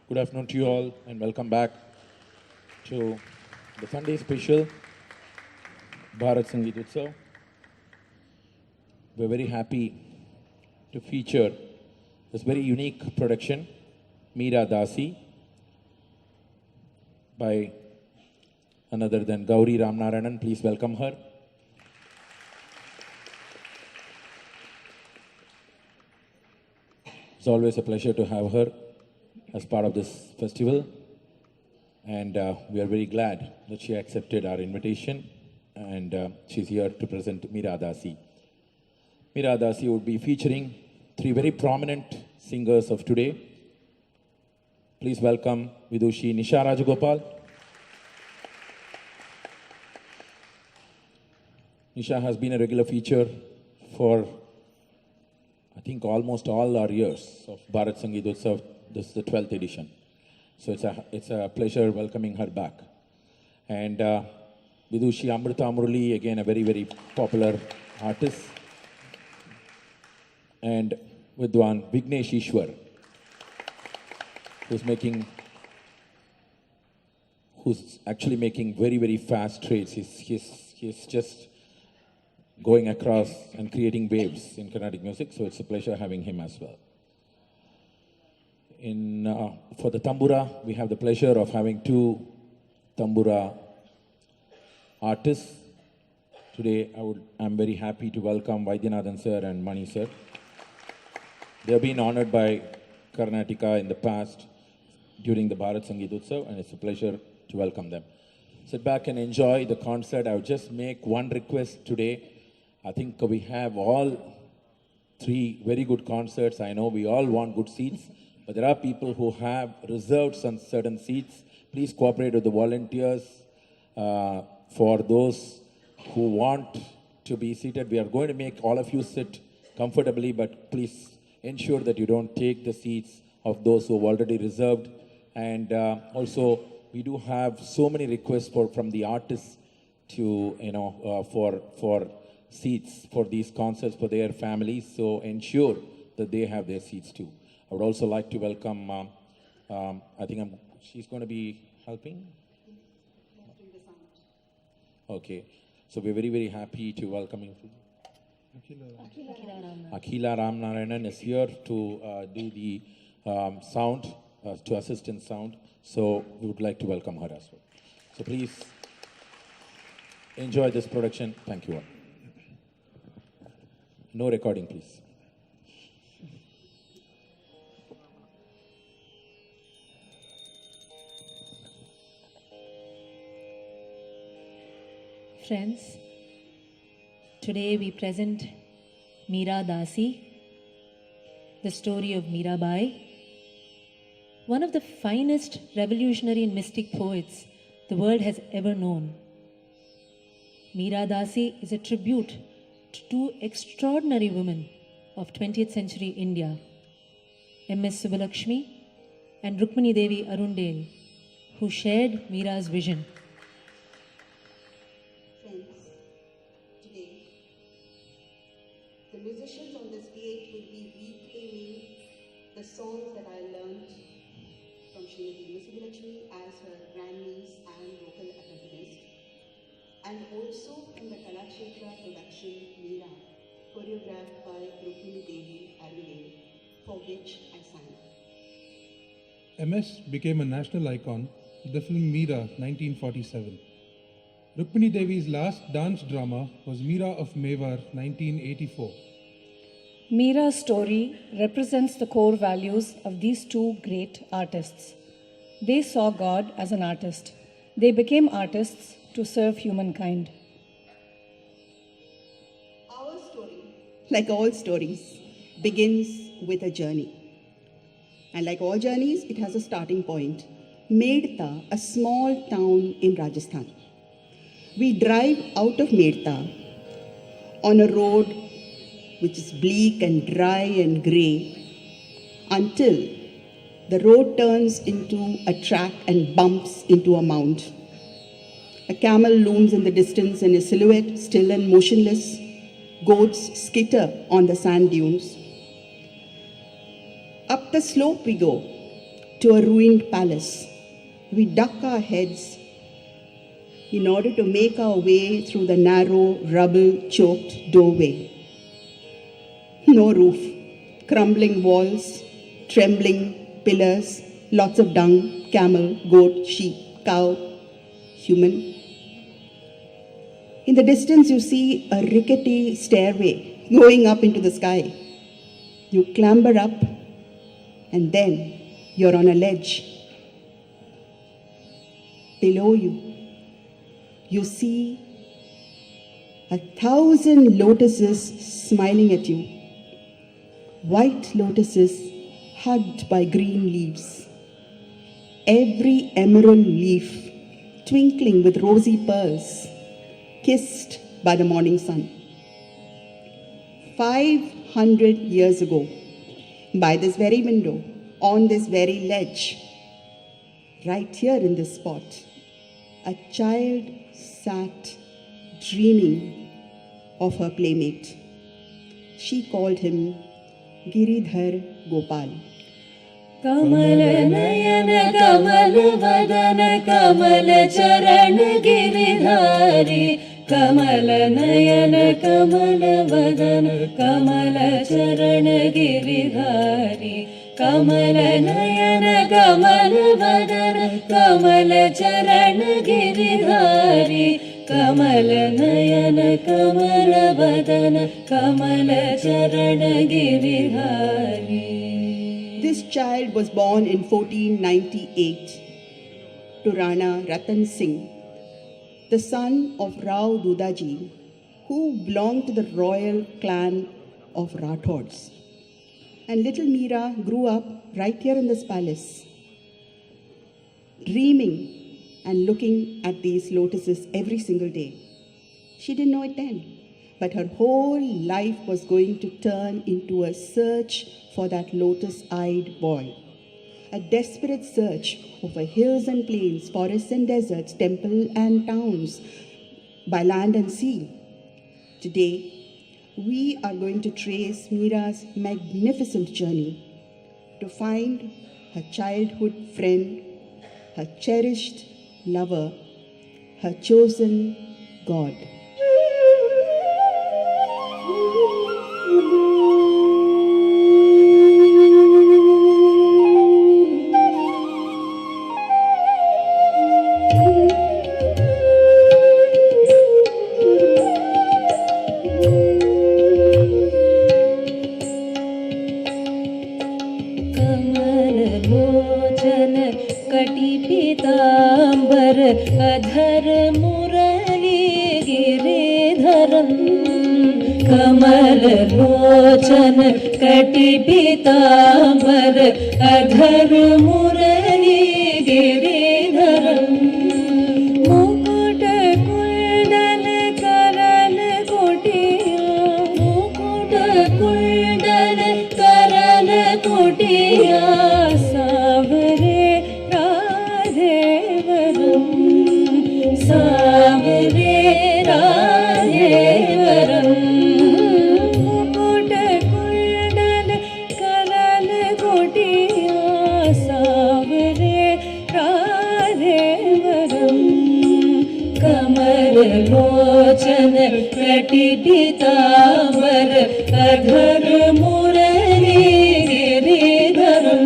Good afternoon to you all and welcome back to the Sunday special Bharat Sangeet Utsav. We're very happy to feature this very unique production, Meera Dasi, by none other than Gowri Ramnarayanan. Please welcome her. It's always a pleasure to have her as part of this festival, and we are very glad that she accepted our invitation, and she's here to present Meera Dasi. Meera Dasi would be featuring three very prominent singers of today. Please welcome Vidushi Nisha Rajagopal. Nisha has been a regular feature for, I think, almost all our years of Bharat Sangeet Utsav. This is the 12th edition. So it's a pleasure welcoming her back. And Vidushi Amritha Murali, again a very, very popular artist. And Vidwan Vignesh Ishwar, who's actually making very, very fast trades. He's just going across and creating waves in Carnatic music, so it's a pleasure having him as well. For the tambura, we have the pleasure of having two tambura artists. Today, I'm very happy to welcome Vaidyanathan sir and Mani sir. They have been honored by Karnataka in the past during the Bharat Sangeet Utsav, and it's a pleasure to welcome them. Sit back and enjoy the concert. I would just make one request today. I think we have all three very good concerts. I know we all want good seats, but there are people who have reserved some certain seats. Please cooperate with the volunteers for those who want to be seated. We are going to make all of you sit comfortably, but please ensure that you don't take the seats of those who have already reserved. And also, we do have so many requests from the artists to, for seats for these concerts for their families. So ensure that they have their seats too. I would also like to welcome, I think she's going to be helping? Okay. So we're very, very happy to welcome you. Akhila Ramnarayanan is here to do the sound, to assist in sound. So we would like to welcome her as well. So please enjoy this production. Thank you all. No recording, please. Friends, today we present Meera Dasi, the story of Meerabai, one of the finest revolutionary and mystic poets the world has ever known. Meera Dasi is a tribute to two extraordinary women of 20th century India, M.S. Subbulakshmi and Rukmini Devi Arundale, who shared Meera's vision. The musicians on the stage will be reclaiming the songs that I learned from Srimati Subbulakshmi as her grandniece and vocal accompanist, and also from the Kalakendra production Meera, choreographed by Rukmini Devi Arundale, for which I sang. MS became a national icon with the film Meera 1947. Rukmini Devi's last dance drama was Meera of Mewar 1984. Meera's story represents the core values of these two great artists. They saw God as an artist. They became artists to serve humankind. Our story, like all stories, begins with a journey. And like all journeys, it has a starting point. Medta, a small town in Rajasthan. We drive out of Medta on a road which is bleak and dry and grey until the road turns into a track and bumps into a mount. A camel looms in the distance in a silhouette, still and motionless. Goats skitter on the sand dunes. Up the slope we go, to a ruined palace. We duck our heads in order to make our way through the narrow, rubble-choked doorway. No roof, crumbling walls, trembling pillars, lots of dung, camel, goat, sheep, cow, human. In the distance, you see a rickety stairway going up into the sky. You clamber up, and then you're on a ledge. Below you, you see 1,000 lotuses smiling at you. White lotuses hugged by green leaves. Every emerald leaf twinkling with rosy pearls, kissed by the morning sun. 500 years ago, by this very window, on this very ledge, right here in this spot, a child sat dreaming of her playmate. She called him Giridhar Gopal. Kamal Nayan कमल वदन कमल चरण गिरिधारी कमल नयन कमल वदन कमल चरण गिरिधारी कमल नयन कमल वदन कमल चरण गिरिधारी कमल नयन कमल वदन कमल चरण Giridhari. This child was born in 1498 to Rana Ratan Singh, the son of Rao Dudaji, who belonged to the royal clan of Rathods. And little Meera grew up right here in this palace, dreaming and looking at these lotuses every single day. She didn't know it then, but her whole life was going to turn into a search for that lotus-eyed boy. A desperate search over hills and plains, forests and deserts, temples and towns, by land and sea. Today, we are going to trace Meera's magnificent journey to find her childhood friend, her cherished lover, her chosen God. अधर मुरली गिरिधरन कमल लोचन कटि पीतांबर अधर मुरली गिरिधरन मुकुट कुंडल करन कुटिया मुकुट कुंडल करन कुटिया सावरे सावरे राधेवरम मुकुट कुंडल करन कुटिया सावरे राधेवरम कमल लोचन कटि पीतांबर अधर मुरली गिरिधरम.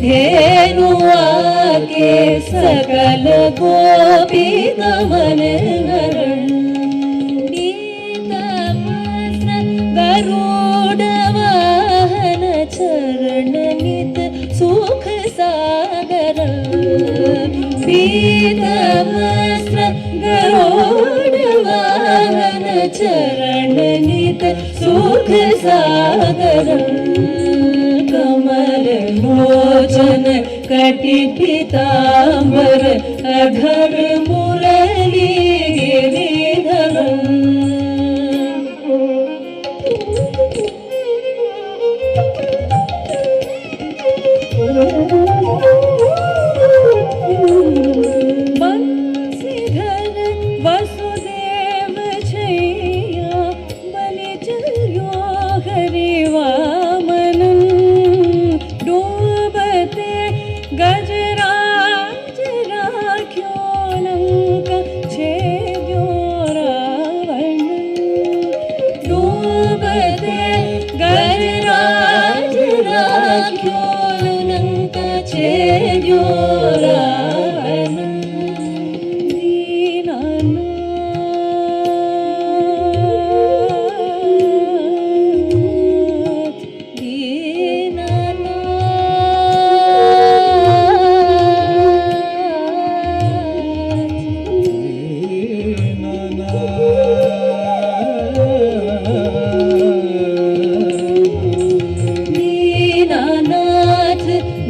धेनुआ के सकल गोपी कमल हरण पीतवस्त्र गरुड़ वाहन चरण नित सुख सागर पीतवस्त्र गरुड़ वाहन चरण नित सुख सागर कमल लोचन कटि पीतांबर अधर मुरली गिरिधरन वसुदेव छैया बलि चल्यो हरि वामनन डूबते गजराज राख्यो लंका छेद्यो रावणन डूबते गजराज राख्यो लंका छेद्यो रावणन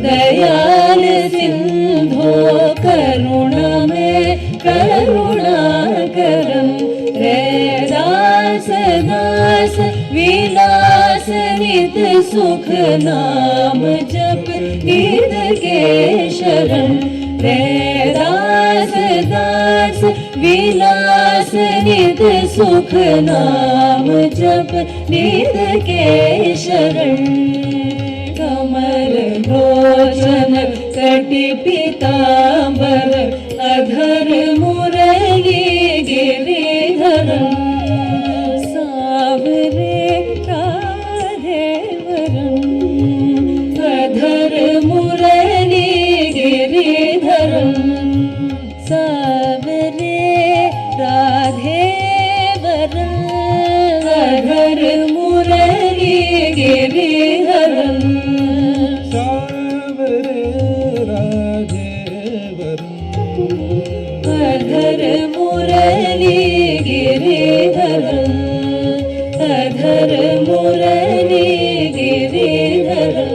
दयाल सिंधो करुणा में करुणा करम रे दास दास विलास नित सुख नाम जप नित के शरण रे दास दास विलास नित सुख नाम जप नित के शरण कमल लोचन कटि पीतांबर अधर मुरली गिरिधरन सावरे राधेवरन अधर मुरली गिरिधरन सावरे राधेवरन अधर मुरली गिरिधरन अधर मुरली गिरिधरन अधर मुरली गिरिधरन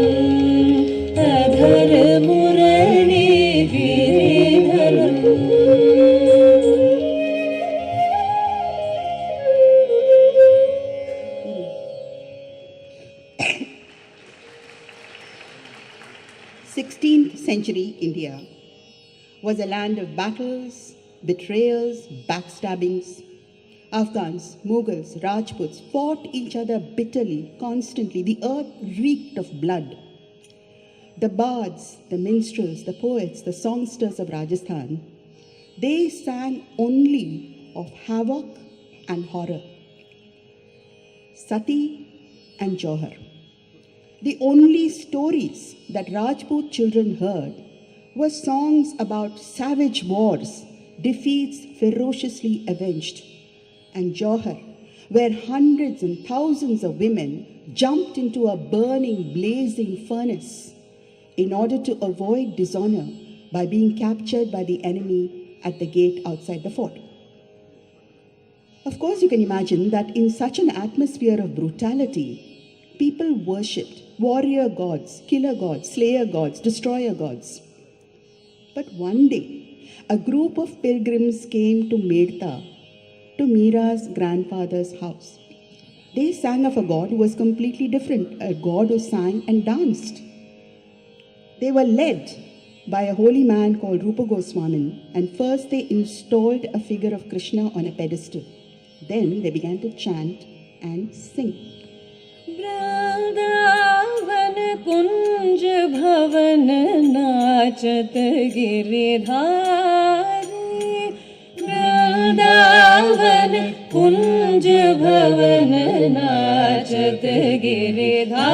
अधर मुरली Giridharan 16th century India was a land of battles, betrayals, backstabbings. Afghans, Mughals, Rajputs fought each other bitterly, constantly. The earth reeked of blood. The bards, the minstrels, the poets, the songsters of Rajasthan, they sang only of havoc and horror. Sati and Johar. The only stories that Rajput children heard were songs about savage wars, defeats ferociously avenged, and Johar, where hundreds and thousands of women jumped into a burning, blazing furnace in order to avoid dishonor by being captured by the enemy at the gate outside the fort. Of course, you can imagine that in such an atmosphere of brutality, people worshipped warrior gods, killer gods, slayer gods, destroyer gods. But one day, a group of pilgrims came to Meera, to Meera's grandfather's house. They sang of a god who was completely different, a god who sang and danced. They were led by a holy man called Rupa Goswamin, and first they installed a figure of Krishna on a pedestal. Then they began to chant and sing. Vrindavan कुंज भवन नाचत गिरिधारी वृंदावन कुंज भवन नाचत गिरिधारी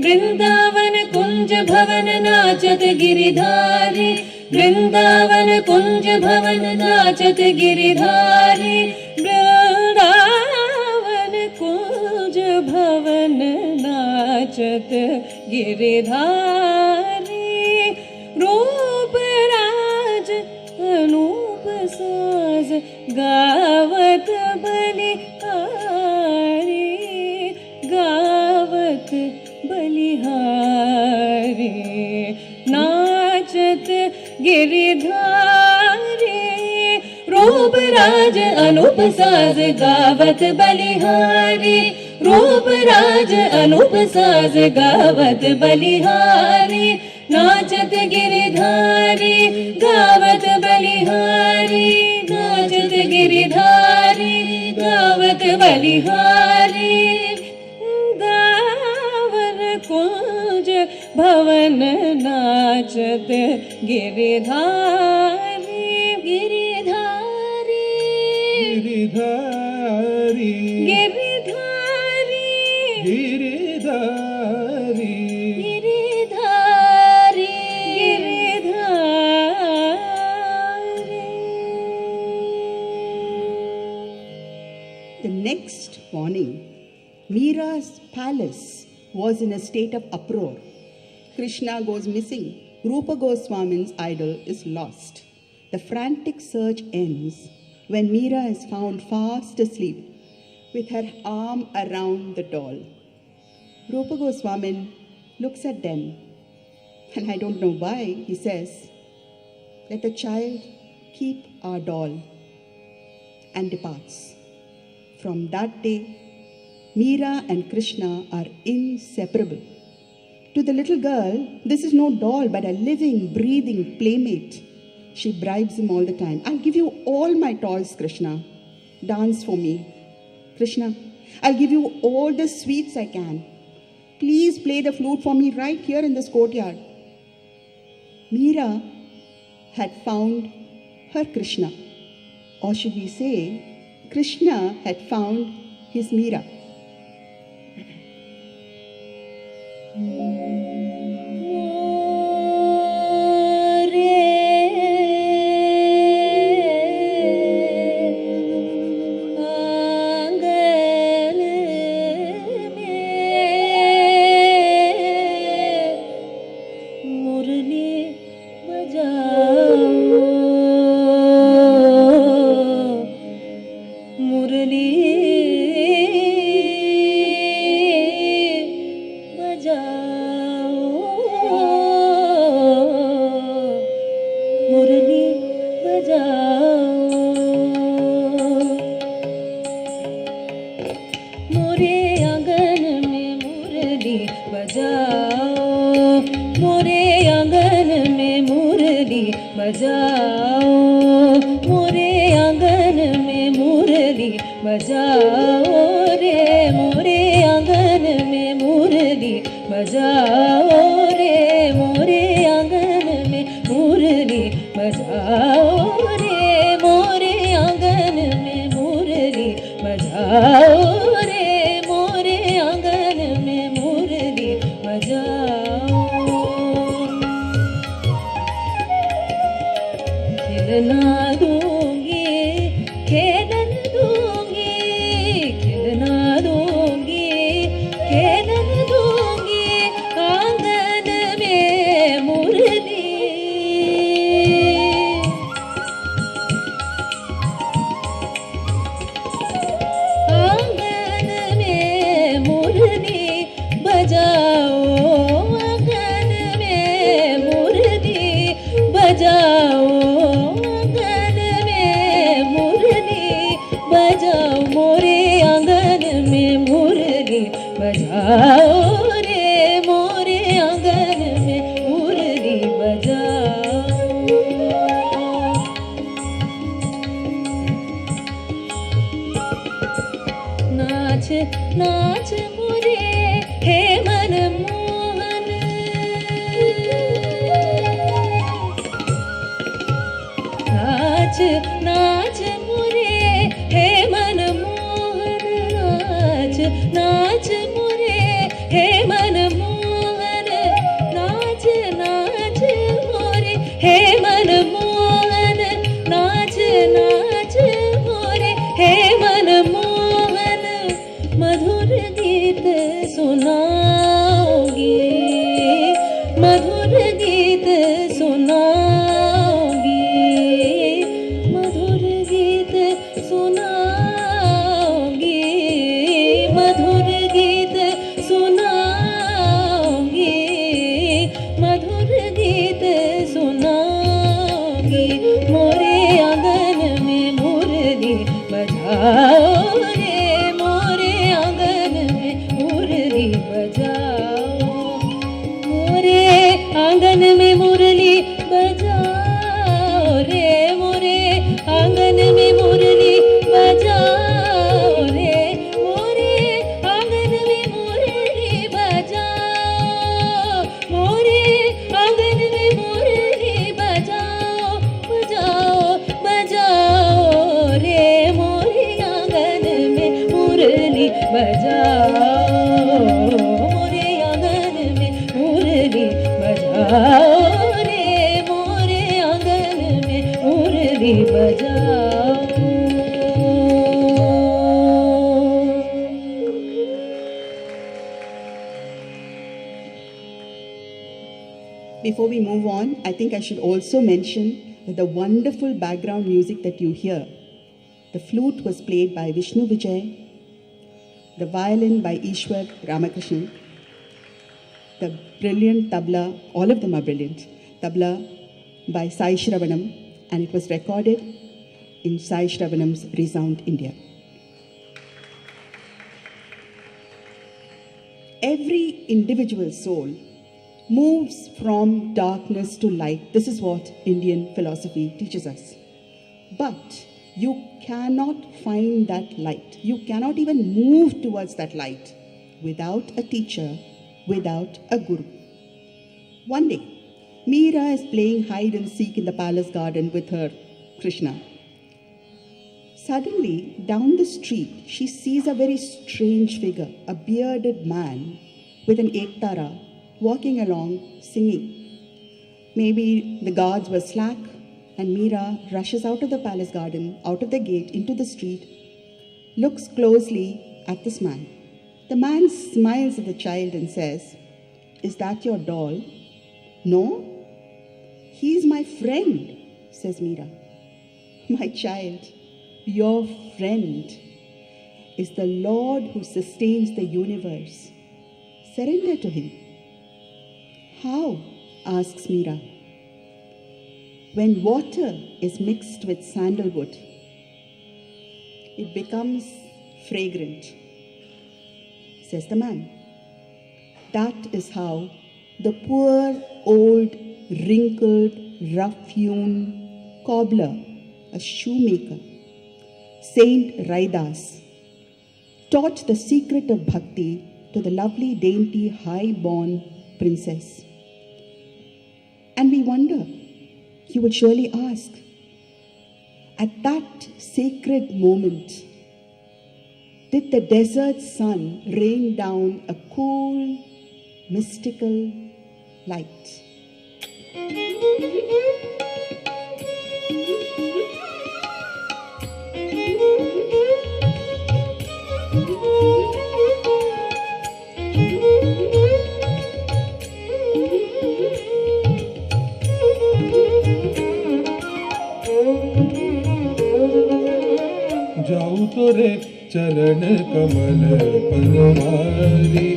वृंदावन कुंज भवन नाचत गिरिधारी वृंदावन कुंज भवन नाचत गिरिधारी वृंदावन कुंज भवन नाचत गिरिधारी रूप राज अनूप साज गावत बलिहारी गावत बलिहारी नाचत गिरिधारी रूप राज अनूप साज गावत बलिहारी रूप राज अनूप साज गावत बलिहारी नाचत गिरिधारी गावत बलिहारी पर्वत बलिहारी दावर कुंज भवन नाचत Giridhari Giridhari Giridhari Giridhari Giridhari Giridhari Giridhari. The next morning, Meera's palace was in a state of uproar. Krishna goes missing. Rupa Goswami's idol is lost. The frantic search ends when Meera is found fast asleep with her arm around the doll. Rupa Goswami looks at them, and I don't know why, he says, "Let the child keep our doll," and departs. From that day, Meera and Krishna are inseparable. To the little girl, this is no doll but a living, breathing playmate. She bribes him all the time. "I'll give you all my toys, Krishna. Dance for me. Krishna, I'll give you all the sweets I can. Please play the flute for me right here in this courtyard." Meera had found her Krishna. Or should we say, Krishna had found his Meera. सुनाओगी Before we move on, I think I should also mention that the wonderful background music that you hear, the flute was played by Vishnu Vijay, the violin by Ishwar Ramakrishnan, the brilliant tabla, all of them are brilliant, tabla by Sai Shravanam, and it was recorded in Sai Shravanam's Resound India. Every individual soul moves from darkness to light. This is what Indian philosophy teaches us. But you cannot find that light. You cannot even move towards that light without a teacher, without a guru. One day, Meera is playing hide and seek in the palace garden with her Krishna. Suddenly, down the street, she sees a very strange figure, a bearded man with an ektara walking along singing. Maybe the guards were slack and Meera rushes out of the palace garden, out of the gate, into the street, looks closely at this man. The man smiles at the child and says, "Is that your doll?" "No, he's my friend," says Meera. "My child, your friend is the Lord who sustains the universe. Surrender to him." "How?" asks Meera. "When water is mixed with sandalwood, it becomes fragrant," says the man. That is how the poor, old, wrinkled, rough-hewn cobbler, a shoemaker, Saint Raidas, taught the secret of bhakti to the lovely, dainty, high-born princess. And we wonder, you would surely ask, at that sacred moment, did the desert sun rain down a cool, mystical light? जाऊं तोरे चरण कमल परवारी,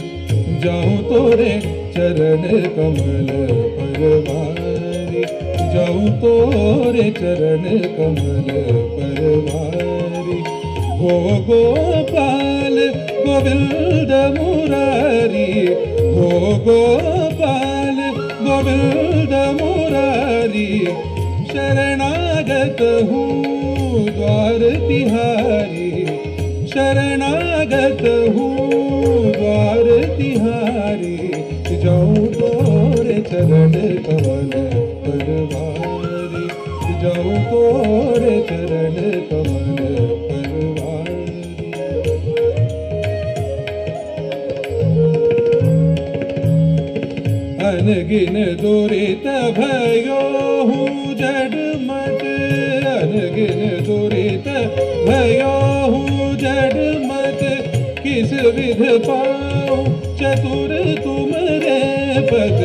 जाऊं तोरे चरण कमल परवारी, जाऊं तोरे चरण कमल परवारी। हो गोपाल गोविंद मुरारी, हो गोपाल गोविंद मुरारी, शरणागत हूँ द्वार तिहारी, शरणागत हूँ द्वार तिहारी। जाऊं तोरे चरण कमल परवारी, जाऊं तोरे चरण कमल परवारी। अनगिन दुरित भयो हूँ जडमत, अनगिन दुरित भयो हूँ जडमत, किस विध पाऊँ चतुर तुमरे पद,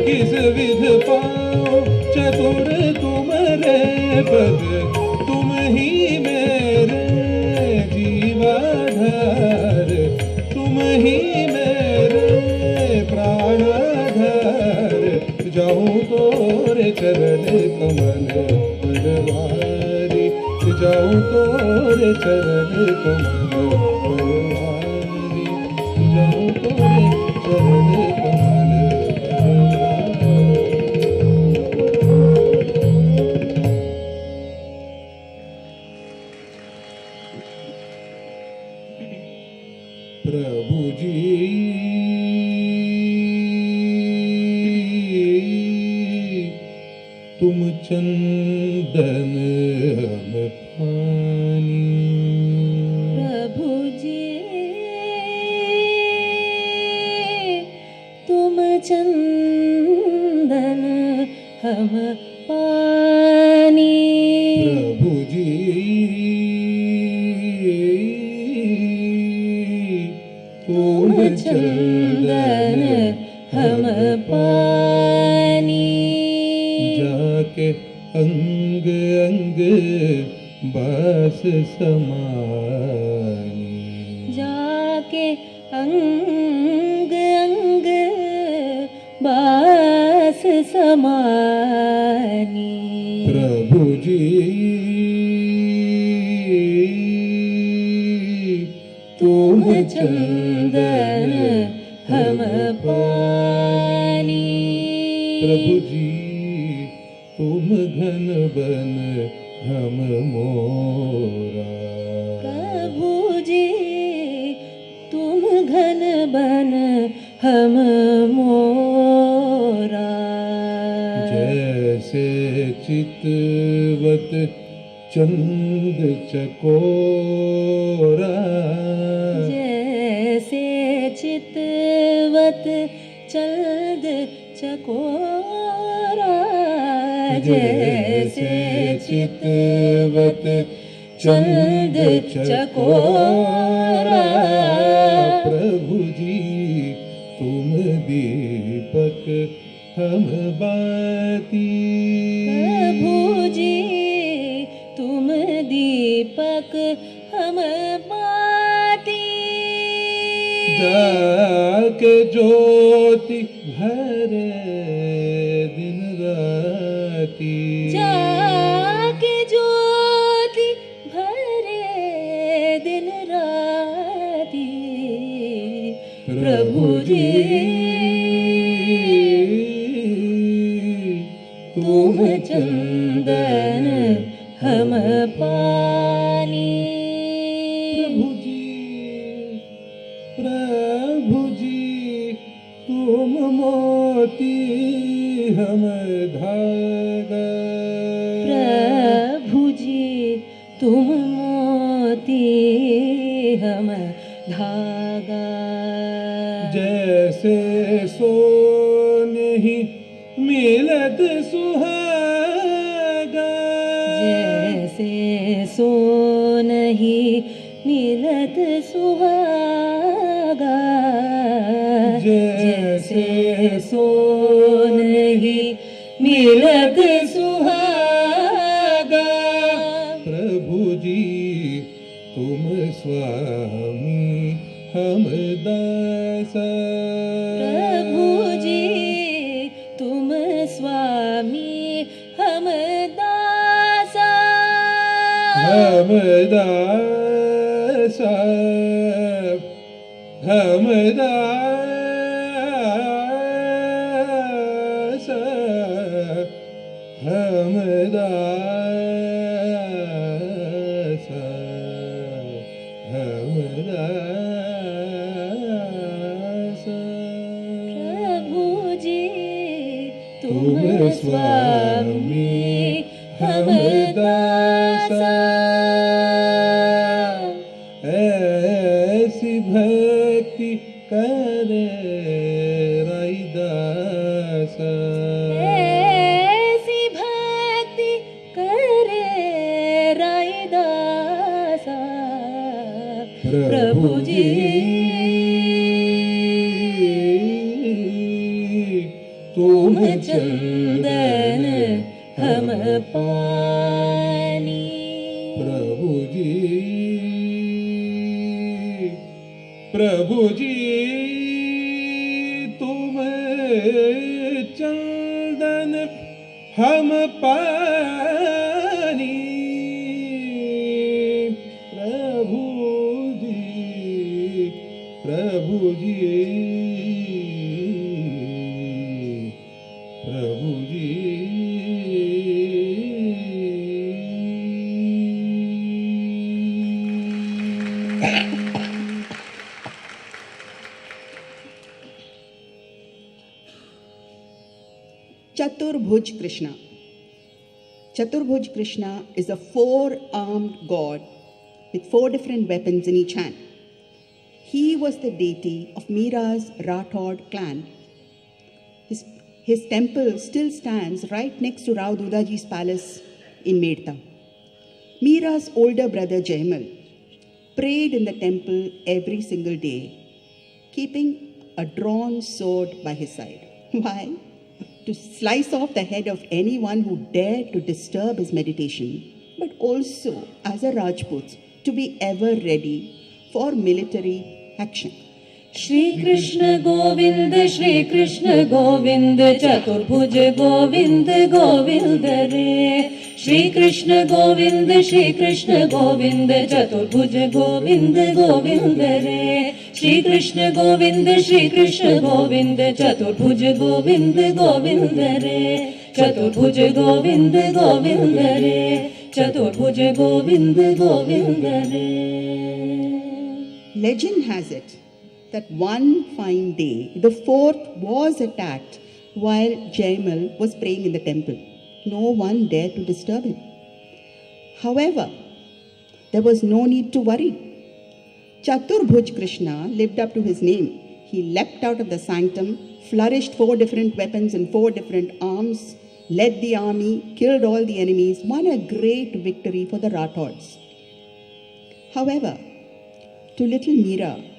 किस विध पाऊँ चतुर तुमरे पद। तुम ही मेरे जीवाधार, तुम ही मेरे प्राणाधार। जाऊं तोरे चरण कमल परवारी, जाऊं तोरे चरण कमल परवारी, जाऊं तोरे चरण कमल परवारी। प्रभु जी तुम चंदन हम पानी, प्रभु जी तुम चंदन हम पानी, प्रभु जी बस समानी। जाके अंग अंग बस समानी। प्रभु जी तुम चंदन हम पानी। प्रभु जी तुम घन बन हम मोरा। प्रभु जी तुम घन बन हम मोरा। जैसे चितवत चंद चकोरा। जैसे चितवत चंद चकोरा। जैसे चितवत चंद चकोरा। प्रभु जी तुम दीपक हम बाती। प्रभु जी तुम दीपक हम बाती। जाके ज्योति भरे दिन राती। जाके ज्योति भरे दिन राती। प्रभु जी तुम चंदन हम पानी। प्रभु जी तुम मोती हम धागा। प्रभु जी तुम मोती हम धागा। जैसे सोने ही मिलत सुहागा। जैसे सो नहीं मिलत सुहागा। जैसे सो नहीं मिलत सुहागा। प्रभु जी तुम स्वामी हम दासा। प्रभु जी तुम स्वामी हम दासा। हम दासा हम दासा हम दासा हम दासा। प्रभु जी तुम स्वामी हम दासा। ऐसी भक्ति करे रैदासा। ऐसी भक्ति करे रैदासा। प्रभु जी तुम चंदन हम पानी। प्रभु जी तुम चंदन हम पानी। प्रभु जी Chaturbhuj Krishna. Chaturbhuj Krishna is a four-armed god with four different weapons in each hand. He was the deity of Meera's Rathod clan. His temple still stands right next to Rao Dudaji's palace in Medta. Meera's older brother Jaimal prayed in the temple every single day, keeping a drawn sword by his side. Why? To slice off the head of anyone who dared to disturb his meditation but also as a Rajput to be ever ready for military action. Shri Krishna Govind, Shri Krishna Govind, Chaturbhuj Govind, Govind Re. Shri Krishna Govind, Shri Krishna Govind, Chaturbhuj Govind, Govind Re. Shri Krishna Govind, Shri Krishna Govind, Chaturbhuj Govind, Govind Re. Chaturbhuj Govind, Govind Re. Chaturbhuj Govind, Govind Re. Legend has it that one fine day, the fort was attacked while Jaimal was praying in the temple. No one dared to disturb him. However, there was no need to worry. Chaturbhuj Krishna lived up to his name. He leapt out of the sanctum, flourished 4 different weapons and 4 different arms, led the army, killed all the enemies, won a great victory for the Rathors. However, to little Meera,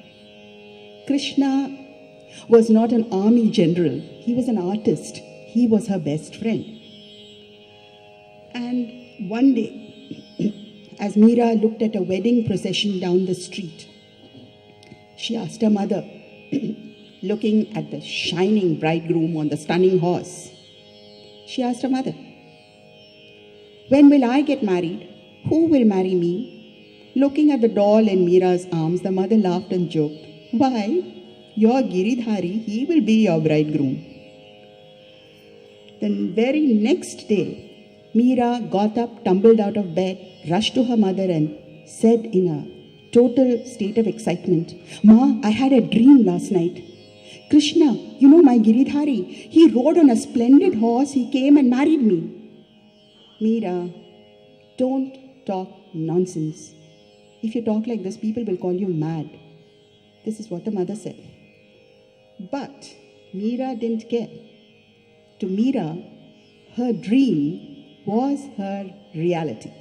Krishna was not an army general. He was an artist. He was her best friend. And one day, as Meera looked at a wedding procession down the street, she asked her mother, looking at the shining bridegroom on the stunning horse, she asked her mother, "When will I get married? Who will marry me?" Looking at the doll in Meera's arms, the mother laughed and joked, "Why, your Giridhari, he will be your bridegroom." The very next day, Meera got up, tumbled out of bed, rushed to her mother and said in a total state of excitement, "Ma, I had a dream last night. Krishna, you know my Giridhari, he rode on a splendid horse, he came and married me." Meera, don't talk nonsense. If you talk like this, people will call you mad. This is what the mother said. But Meera didn't care. To Meera, her dream was her reality.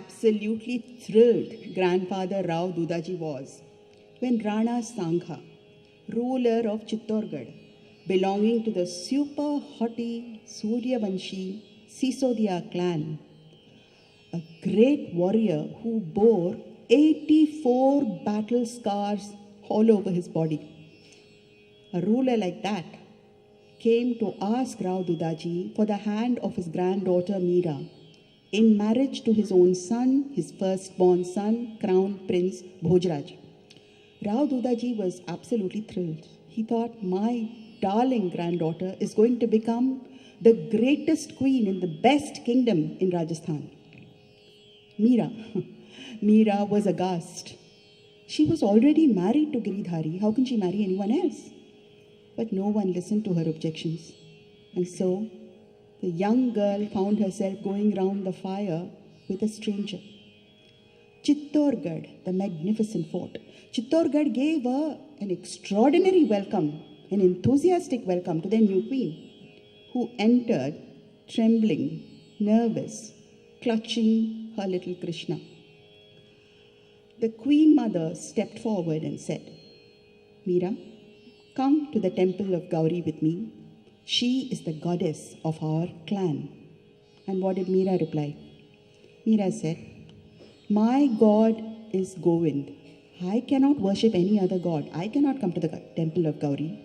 absolutely thrilled grandfather Rao Dudaji was when Rana Sangha, ruler of Chittorgarh, belonging to the super haughty Suryavanshi Sisodia clan, a great warrior who bore 84 battle scars all over his body. A ruler like that came to ask Rao Dudaji for the hand of his granddaughter Meera in marriage to his own son, his firstborn son, Crown Prince Bhojraj. Rao Dudaji was absolutely thrilled. He thought, my darling granddaughter is going to become the greatest queen in the best kingdom in Rajasthan. Meera was aghast. She was already married to Giridhari. How can she marry anyone else? But no one listened to her objections. And so, the young girl found herself going round the fire with a stranger. Chittorgarh, the magnificent fort. Chittorgarh gave an extraordinary welcome, an enthusiastic welcome to their new queen, who entered trembling, nervous, clutching her little Krishna. The queen mother stepped forward and said, Meera, come to the temple of Gowri with me. She is the goddess of our clan. And what did Meera reply? Meera said, my God is Govind. I cannot worship any other god. I cannot come to the temple of Gowri.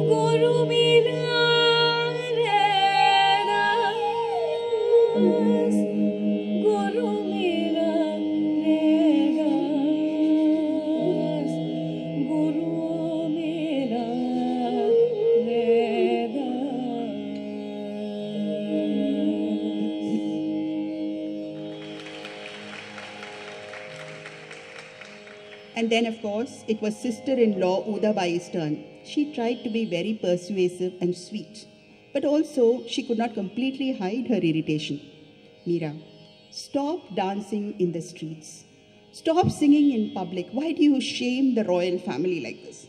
Guru Meera Redas, Guru Meera Redas, Guru Meera And then, of course, it was sister-in-law Udabai's turn. She tried to be very persuasive and sweet, but also she could not completely hide her irritation. Meera, stop dancing in the streets. Stop singing in public. Why do you shame the royal family like this?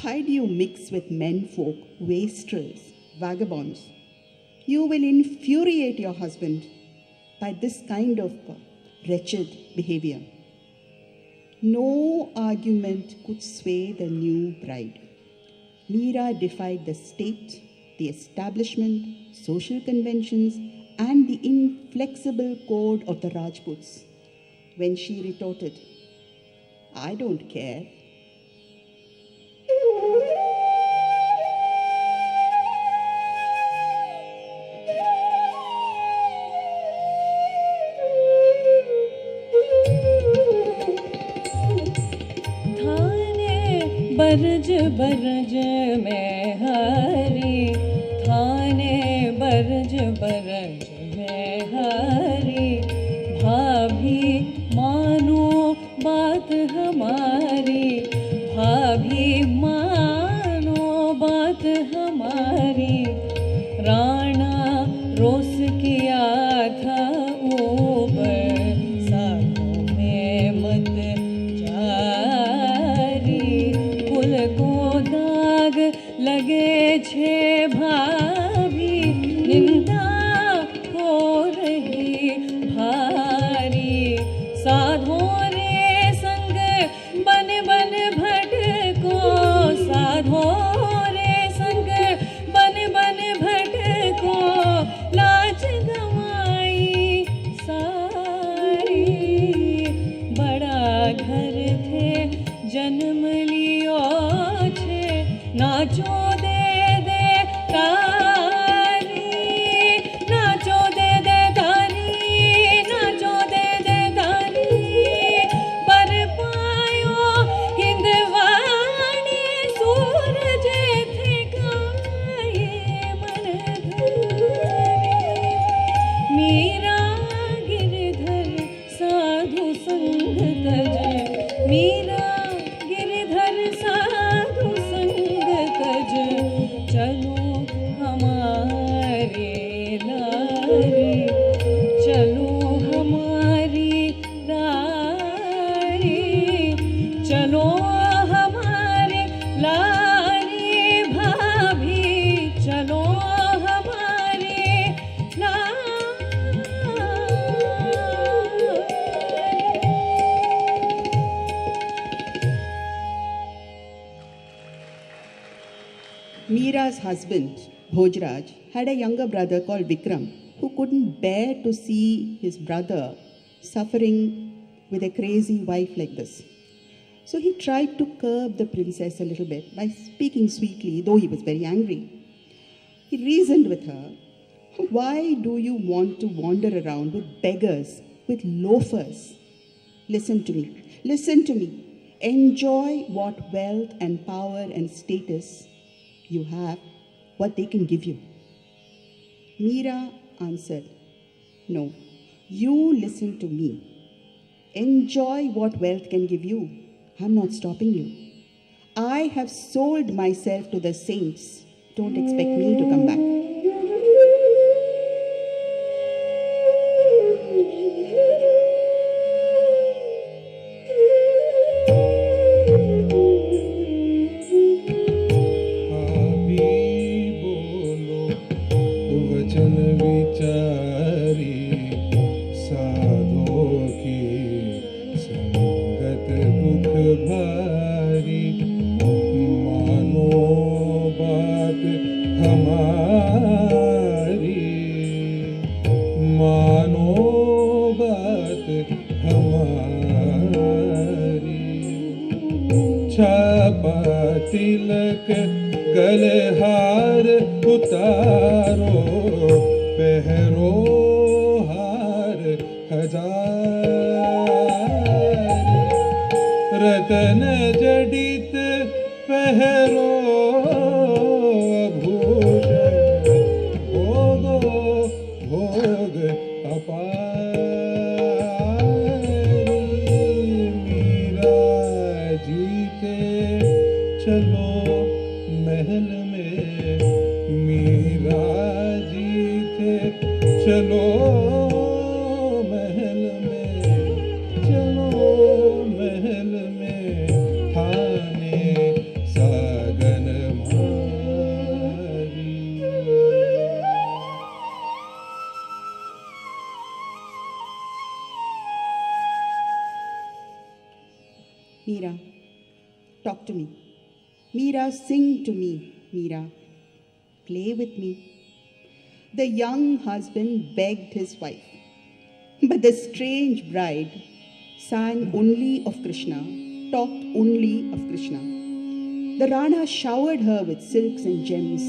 Why do you mix with menfolk, wastrels, vagabonds? You will infuriate your husband by this kind of wretched behavior. No argument could sway the new bride. Meera defied the state, the establishment, social conventions, and the inflexible code of the Rajputs when she retorted, "I don't care." बरज बरज में हरी, थाने बरज बरज में हरी, भाभी मानो बात हमारी, भाभी मानो बात हमारी। राणा रोस किया था ऊपर, साधु में मत लगे छे भाभी, निंदा हो रही भारी। साधो रे संग बन बन भटको, साधो रे संग बन बन भटको, लाज गवाई सारी। बड़ा घर थे जन्म लियो छे, नाचो दे दे तारी, नाचो दे दे तारी, नाचो दे दे तारी। पर पायो हिंदवाणी सूरज थे गाये मन धरी। मीरा गिरधर साधु संग तज, मीरा गिरधर साधु चलो हमारे लारी, चलो हमारी लारी, चलो हमारे लारी भाभी, चलो हमारे Meera's husband, Bhojraj, had a younger brother called Vikram who couldn't bear to see his brother suffering with a crazy wife like this. So he tried to curb the princess a little bit by speaking sweetly, though he was very angry. He reasoned with her, "Why do you want to wander around with beggars, with loafers? Listen to me, listen to me. Enjoy what wealth and power and status you have, what they can give you." Meera answered, "No, you listen to me. Enjoy what wealth can give you. I'm not stopping you. I have sold myself to the saints. Don't expect me to come back." तिलक गलहार उतारो, पहरो हार हजार, रतन जडित पहरो भूषण, भोगो भोग अपार। मीरा जीते चलो महल में, मीरा जीते चलो महल में, चलो महल में, थाने सागन मारी। Meera, talk to me. Meera, sing to me. Meera, play with me. The young husband begged his wife, but the strange bride sang only of Krishna, talked only of Krishna. The Rana showered her with silks and gems.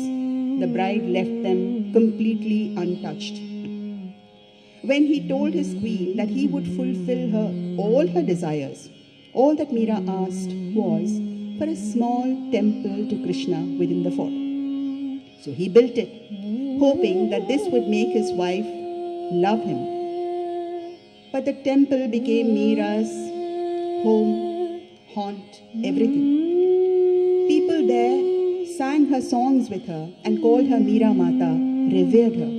The bride left them completely untouched. When he told his queen that he would fulfill all her desires, all that Meera asked was for a small temple to Krishna within the fort. So he built it, hoping that this would make his wife love him. But the temple became Meera's home, haunt, everything. People there sang her songs with her and called her Meera Mata, revered her.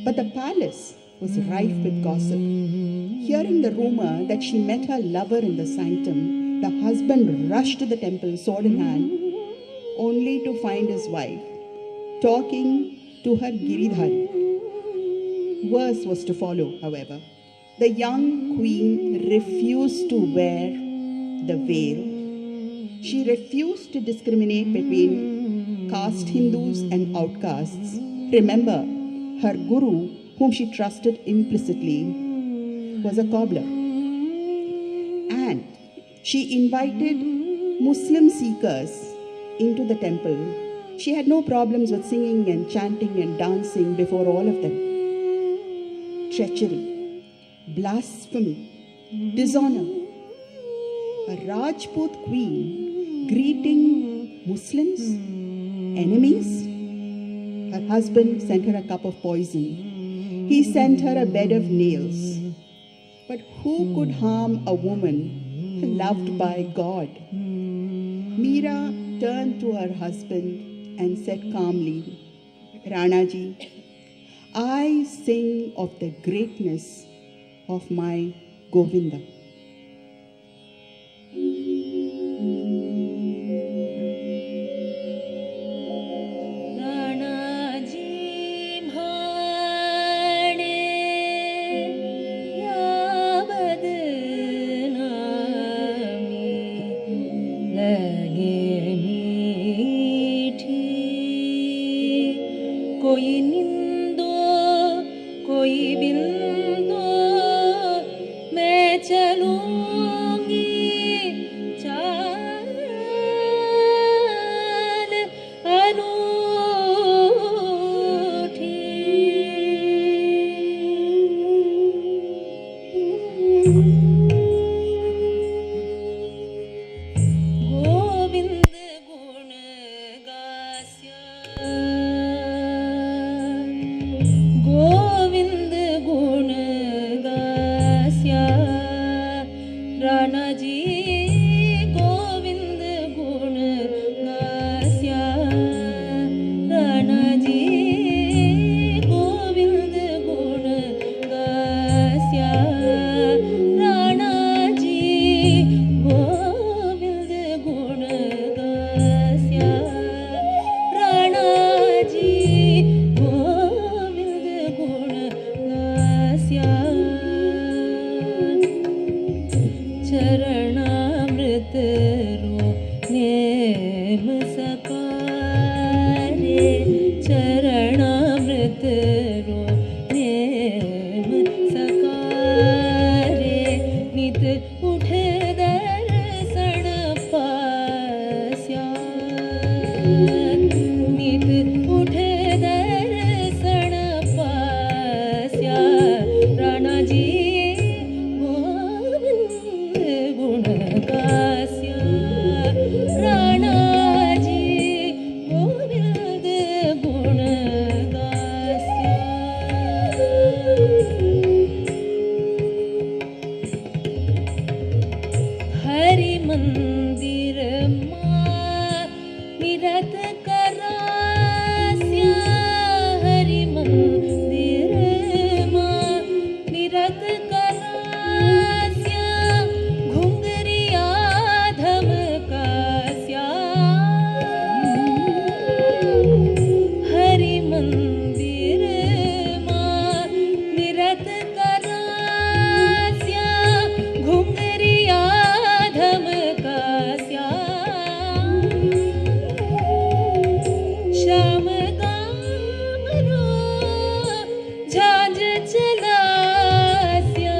But the palace was rife with gossip. Hearing the rumor that she met her lover in the sanctum, the husband rushed to the temple, sword in hand, only to find his wife talking to her Giridhari. Worse was to follow, however. The young queen refused to wear the veil. She refused to discriminate between caste Hindus and outcasts. Remember, her guru, whom she trusted implicitly, was a cobbler. And she invited Muslim seekers into the temple. She had no problems with singing and chanting and dancing before all of them. Treachery, blasphemy, dishonor. A Rajput queen greeting Muslims, enemies. Her husband sent her a cup of poison. He sent her a bed of nails. But who could harm a woman loved by God? Meera turned to her husband and said calmly, Ranaji, I sing of the greatness of my Govinda. उठे दर्शन पास्या मंदिर मां निरत करास्या हरि मंदिर मां निरत करास्या घुंगरिया धमकास्या हरि मंदिर मां निरत करास्या घुंगरिया धमकास्या श्याम गामरो झांझ चलास्या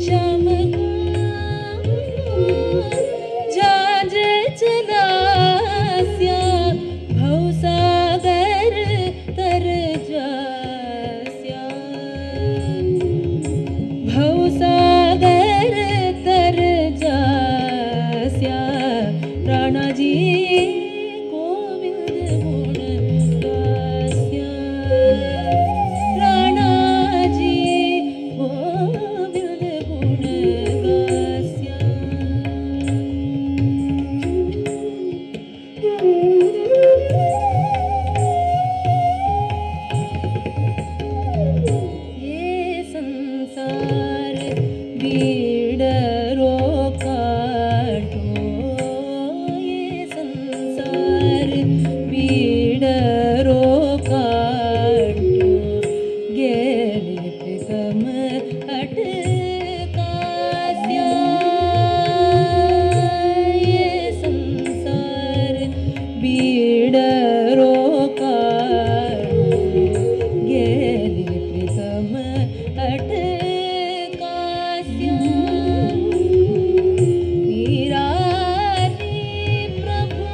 श्याम गामरो झांझ चलास्या भवसागर तर जास्या भवसागर तर जास्या राणाजी गोविंद गुण गास्या राणाजी गोविंद गुण गास्या ये संसार बीडरो काटो ये संसार बीडरो काटो गेले प्रीतम अटकास्या ये संसार बीडरो काटो गेले प्रीतम अटकास्या वीरारी प्रभु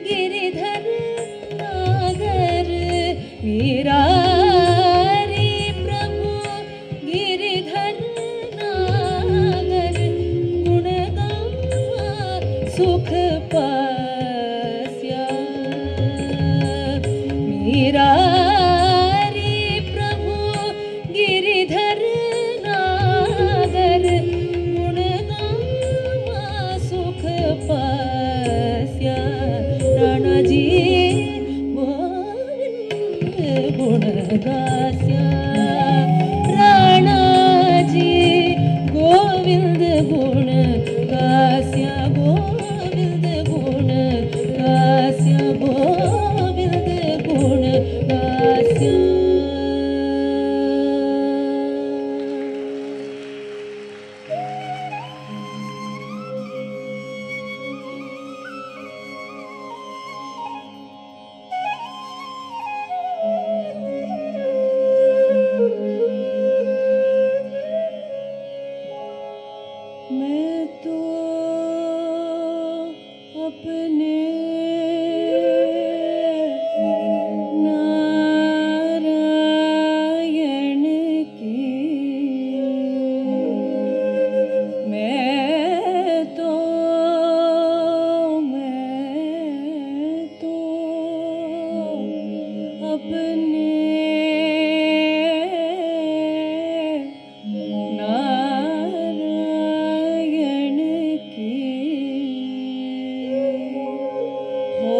गिरिधर नागर वीरारी प्रभु गिरिधर नागर गुणगामा सुख पास्या वीरारी प्रभु गिरिधर नागर गुणगामा सुख पास्या राणाजी गोविंद गुण गास्या राणाजी गोविंद गुण गास्या गोविंद गुण गास्या गोविंद गुण गास्या मैं तो अपने नारायण की मैं तो अपने नारायण की हो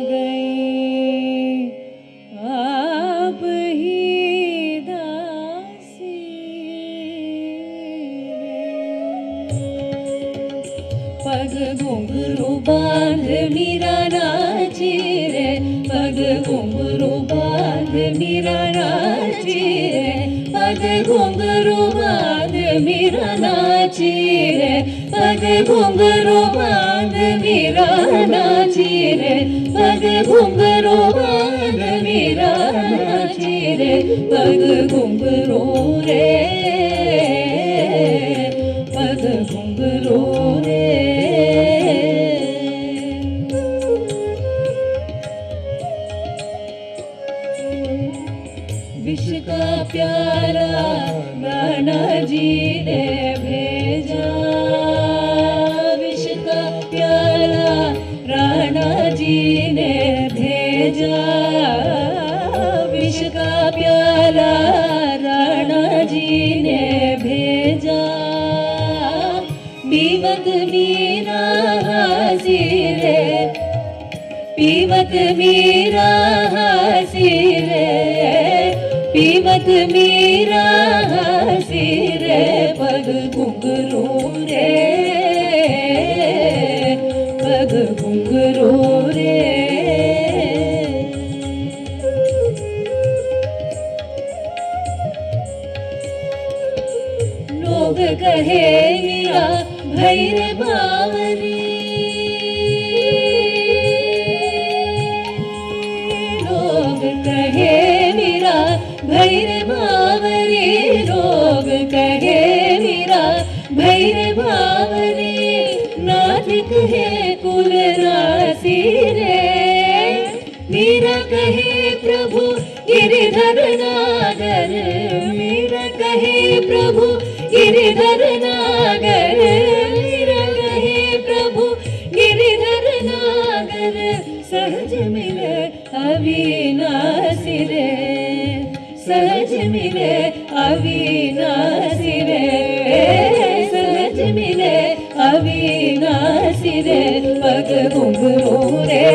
गई आप ही दासी पग घुंघरू बांध मीरा नाची रे पग घुंघरू बांध मीरा नाची रे पग घुंघरू बांध मीरा नाची रे पग घुंघरू बांध मीरा नाची रे पग घुंघरू बांध मीरा नाची रे पग घुंघरू रे पग घुंघरू रे विष का प्याला गाना जी ने भेजा विष का प्याला राणा जी ने भेजा विष का प्याला राणा जी ने भेजा पीवत मीरा हंसी रे, पीवत मीरा हंसी रे, पीवत मीरा हंसी रे, पग घुंघरू रे, पग घुंघरू रे। लोग कहे मीरा भैर बावरी, लोग कहे मीरा भैर बावरी, लोग कहे मीरा भैर बावरी, नाथिक है कुल राशि रे। मीरा कहे प्रभु गिरिधर नागर, मीरा कहे प्रभु गिरिधर नागर, मीरा कहे प्रभु गिरिधर नागर, सहज मिले अविनाशी रे, सहज मिले अविनाशी रे, सहज मिले अविनाशी रे, पग घुंघरू रे,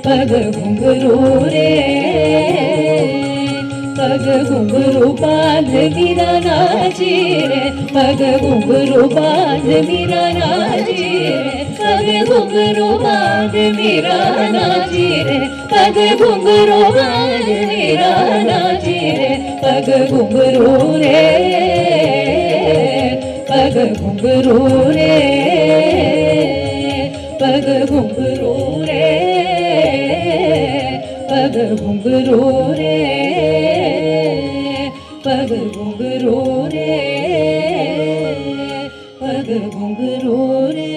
पग घुंघरू रे, पग घुंघरू बांध मीरा नाची रे, पग घुंघरू बांध मीरा नाची रे, पग घुंघरू बांध मीरा नाची रे, पग घुंघरू बांध मीरा नाची रे, पग घुंघरू रे, पग घुंघरू रे, पग घुंघरू रे, पग घुंघरू रे, पग घुंघरू रे, पग घुंघरू रे।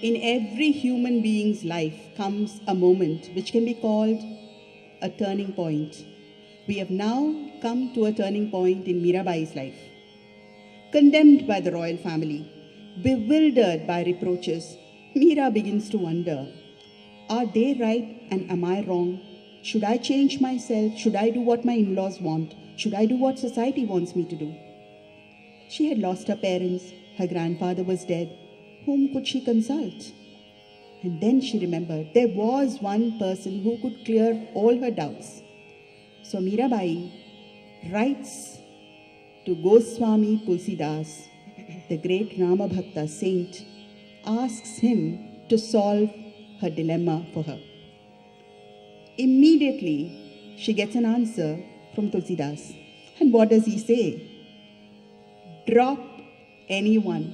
In every human being's life comes a moment which can be called a turning point. We have now come to a turning point in Meerabai's life. Condemned by the royal family, bewildered by reproaches, Meera begins to wonder, are they right and am I wrong? Should I change myself? Should I do what my in-laws want? Should I do what society wants me to do? She had lost her parents, her grandfather was dead. Whom could she consult? And then she remembered there was one person who could clear all her doubts. So Meerabai writes to Goswami Tulsidas, the great Rama Bhakta saint, asks him to solve her dilemma for her. Immediately, she gets an answer from Tulsidas. And what does he say? Drop anyone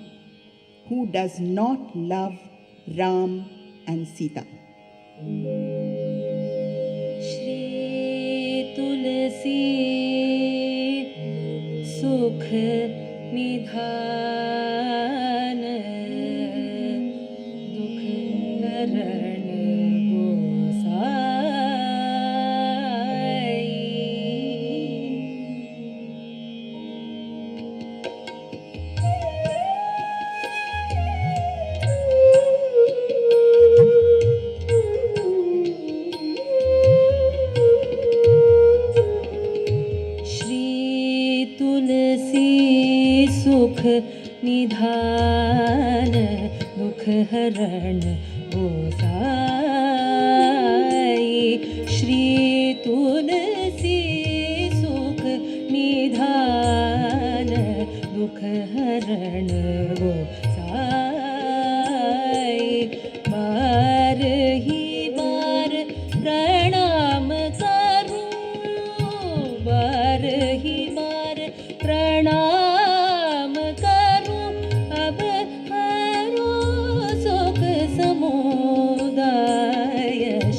who does not love Ram and Sita. Shri तुलसी सुख निधान, दुख हरण गोसाई। सुख निधान, दुख हरण गोसाई। श्री तुलसी सुख निधान, दुख हरण गोसाई। बार ही बार प्रणाम करूं, बार ही बार प्रणाम करूं, अब हरो सुख समुदाय।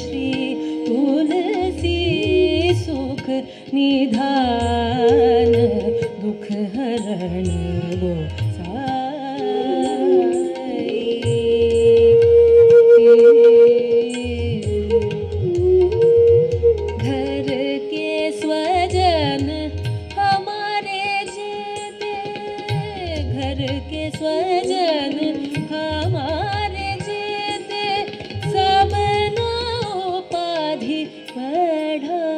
श्री तुलसी सुख निधान, दुख हरण घर के स्वजन हमारे जेते, घर के स्वजन हमारे जेते, सब ना उपाधि बढ़ा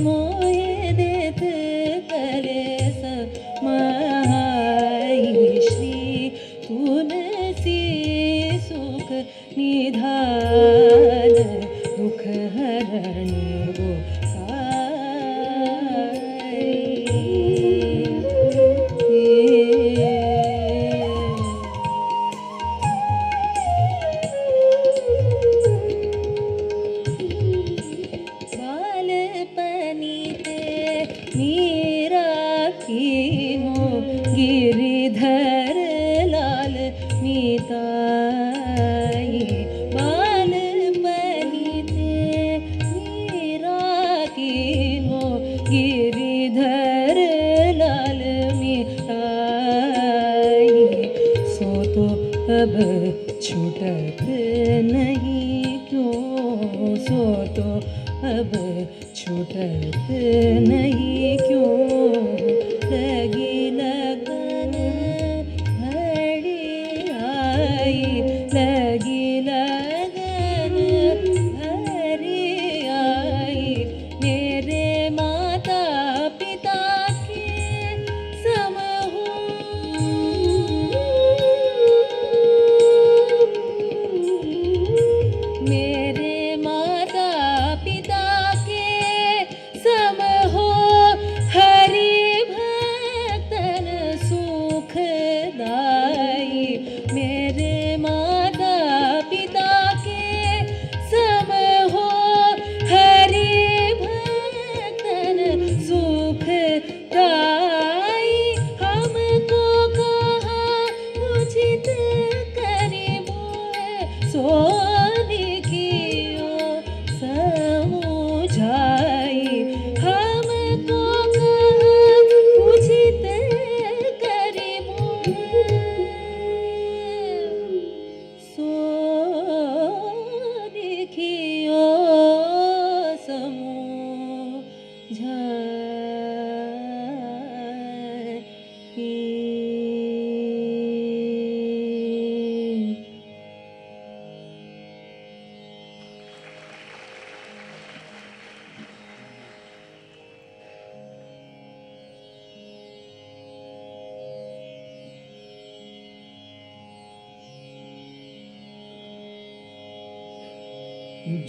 मोहे देत करे समाई श्री तुलसी सुख निधान दुख हरण छूटत नहीं क्यों सो तो अब छूटत नहीं क्यों लगी लगन घड़ी आई लगी लगन घड़ी आई मेरे माता पिता के सम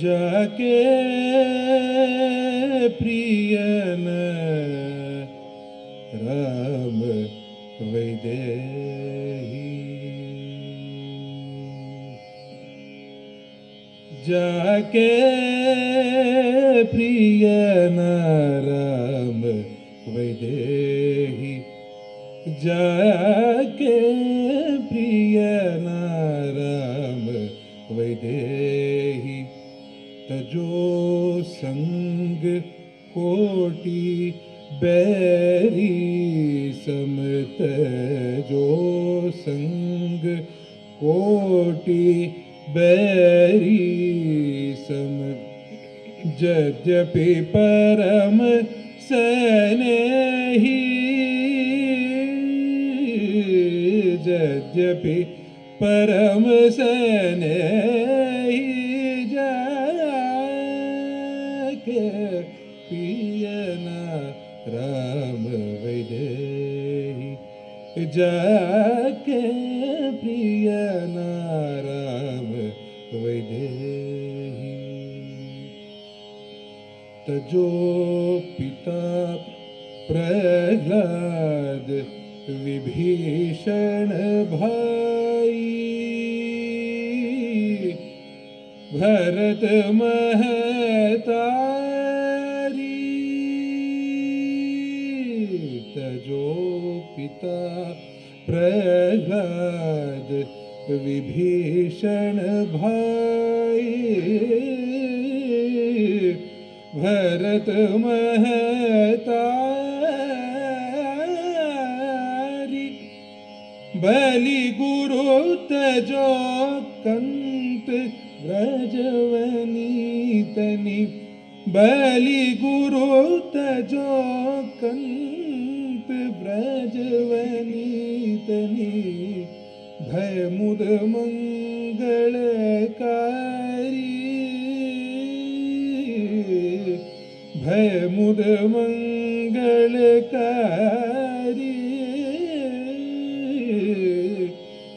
जाके प्रियन राम वैदेही जाके प्रियन राम वैदेही जाके प्रियन राम वैदेही तजो संग कोटि बैरी समत जो संग कोटि बैरी सम यद्यपि परम स्नेही यद्यपि परम स्नेही जाके पियना राम वैदेही जाके प्रियना राम वैदेही तजो पिता प्रहलाद विभीषण भाई भरत महतारी तजो पिता प्रहलाद विभीषण भाई भरत महतारी बलि गुरु तजो कंत व्रजवनीतनि बलि गुरु तजो कंत व्रजवनीतनि भय मुद मंगलकारी भय मुद मंगलकारी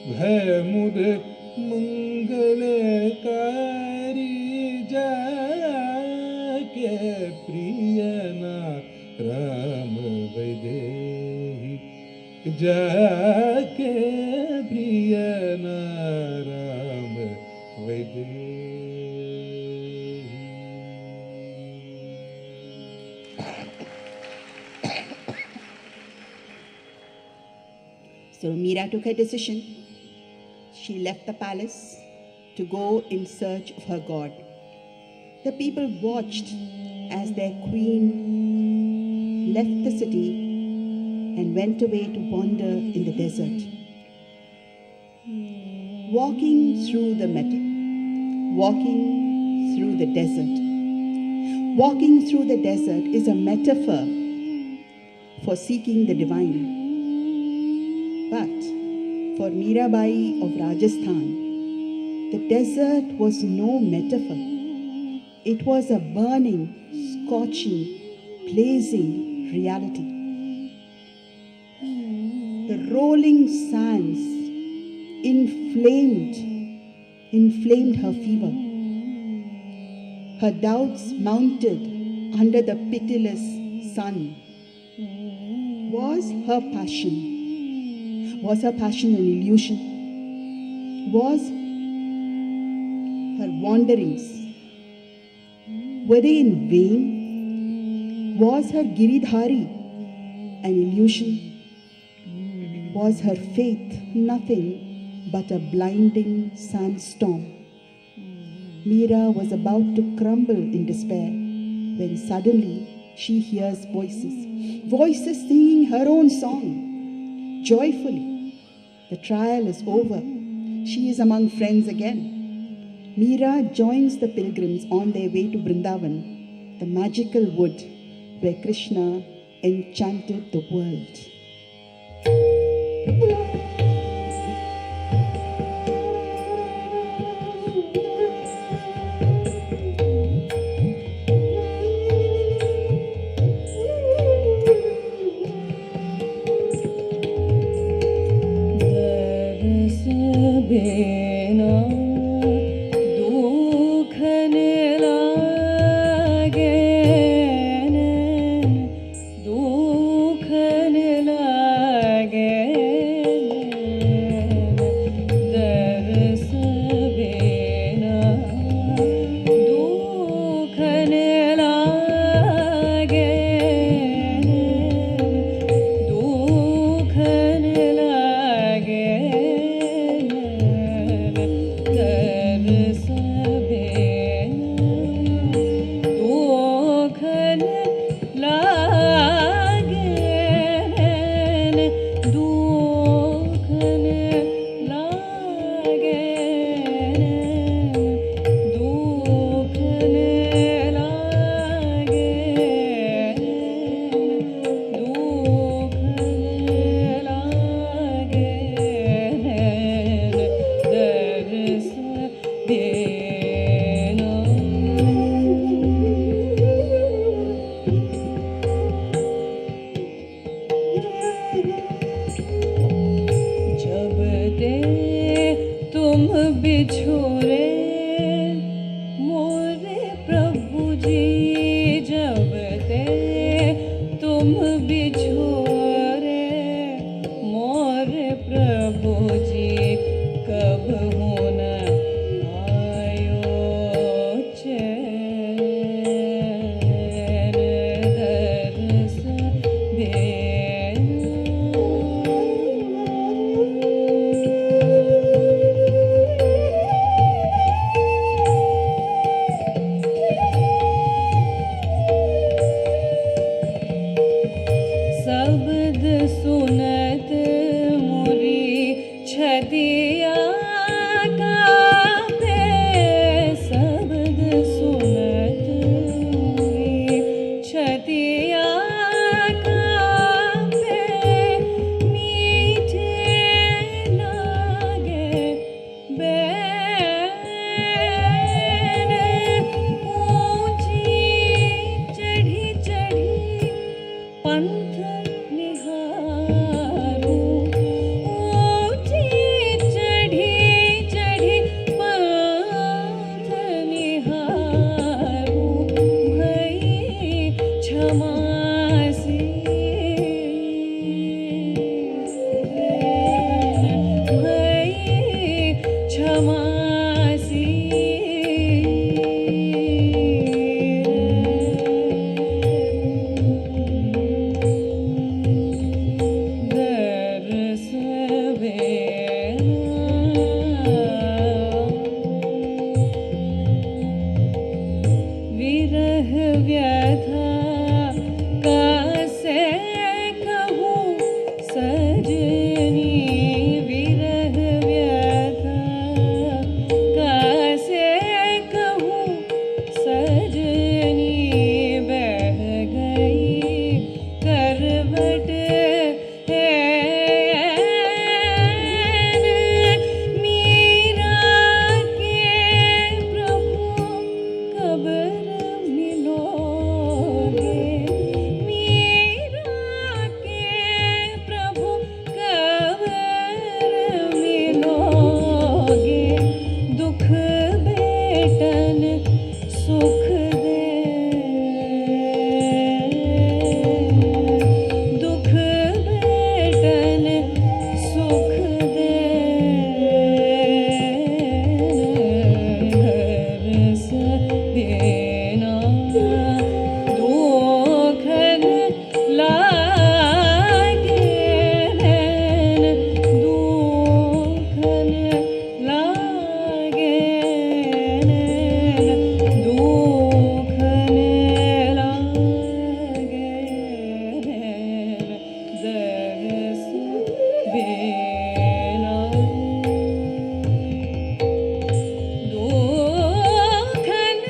भय मुद मंगलकारी जाके प्रियना राम वैदेही जाके प्रियना Ram Vaidehi. So Meera took her decision. She left the palace to go in search of her God. The people watched as their queen left the city and went away to wander in the desert. Walking through the desert. Walking through the desert is a metaphor for seeking the divine. But for Meerabai of Rajasthan, the desert was no metaphor. It was a burning, scorching, blazing reality. The rolling sands inflamed her fever. Her doubts mounted under the pitiless sun. Was her passion an illusion? Was her wanderings, were they in vain? Was her Giridhari an illusion? Was her faith nothing but a blinding sandstorm? Meera was about to crumble in despair when suddenly she hears voices singing her own song. Joyfully, the trial is over. She is among friends again. Meera joins the pilgrims on their way to Vrindavan, the magical wood where Krishna enchanted the world. क्षमासी क्षमासी विरह व्यथा कैसे कहूँ सजनी विरह व्यथा कैसे कहूँ सजनी बह गई करवट मीरा के प्रभु कब मिलोगे मीरा के प्रभु कब मिलोगे दुख बेटन सुख दे दुख बेटन सुख दे हरस देना दुखन लागे नैन दुखन लागे नैन दुखन लागे नैन दरस बेना दुखन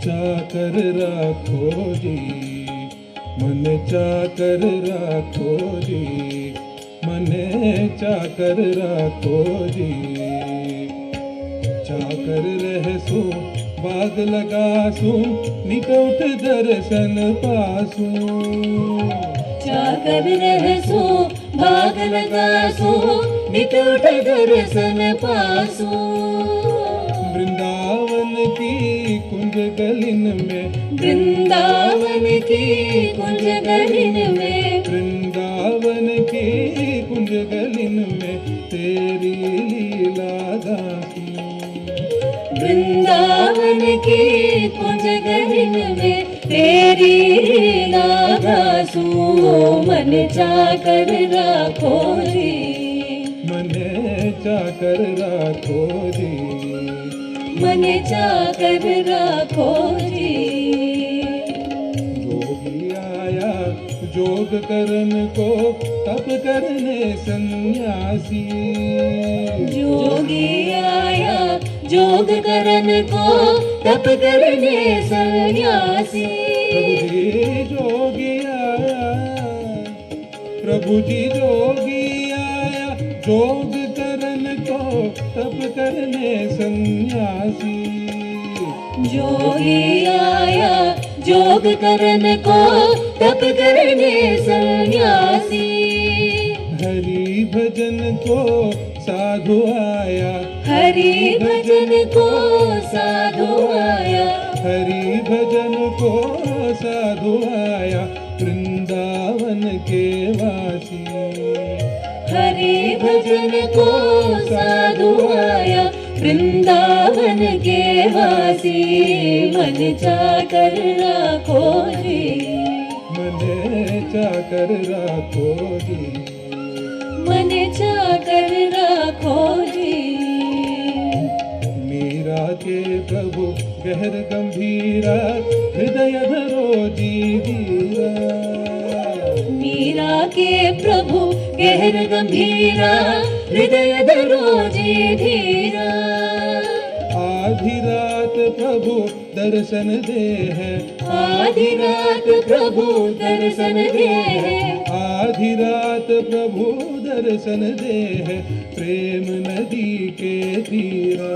चाकर राखो जी मन चाकर राखो जी मन चाकर राखो जी चाकर रहसू बाग लगासू निकट दर्शन पासू चाकर रहसो भाग लगासो निकट दर्शन पासो वृंदावन की कुंज गलिन में वृंदावन की कुंज गलिन में वृंदावन की कुंज गलिन में तेरी लीला गाती वृंदावन की कुंज गलिन में तेरी लीला गासू मन चाकर राखो जी मन चाकर राखो जी मन चाकर राखो जी जोगी आया जोग करन को तप करने सन्यासी जोगी आया जोग करन को तप करने सन्यासी प्रभु जी जोगी आया जोग करन को तप करने सन्यासी जोगी आया जोग करन को तप करने सन्यासी हरि भजन को साधु आया हरि भजन को साधु आया हरि भजन को साधु आया वृंदावन के वासी हरि भजन को साधु आया वृंदावन के वासी मन चाकर राखो जी मन चाकर राखो जी मन चाकर राखो जी मीरा के प्रभु गहर गंभीरा हृदय धरो जी धीरा मीरा के प्रभु गहर गंभीरा हृदय धरो जी धीरा आधी रात प्रभु दर्शन दे है, आधी रात प्रभु दर्शन दे है, आधी रात प्रभु दर्शन दे है, प्रेम नदी के तीरा।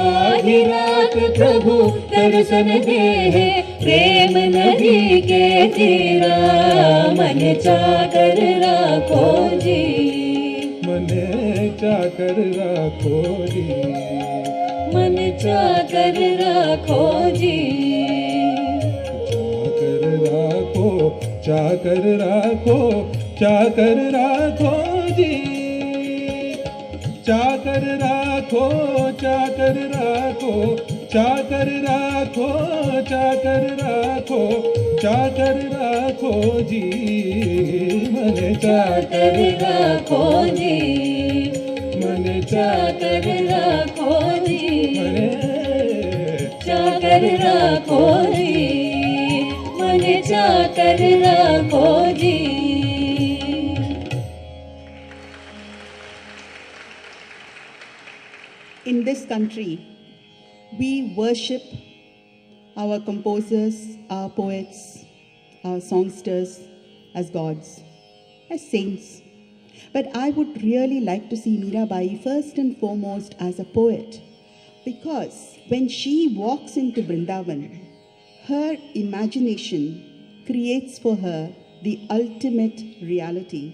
आधी रात प्रभु दर्शन दे है, प्रेम नदी के तीरा। मन चाकर राखो जी, मन चाकर राखो जी, मन चाकर राखो जी, चाकर राखो, चाकर राखो, चाकर राखो जी, चाकर राखो, चाकर राखो, चाकर राखो, चाकर राखो, चाकर राखो जी, मन चाकर राखो जी, मन चाकर राखो जी, मन चाकर राखो जी, मन चाकर राखो जी। In this country, we worship our composers, our poets, our songsters as gods, as saints. But I would really like to see Meera Bai first and foremost as a poet, because when she walks into Vrindavan, her imagination creates for her the ultimate reality,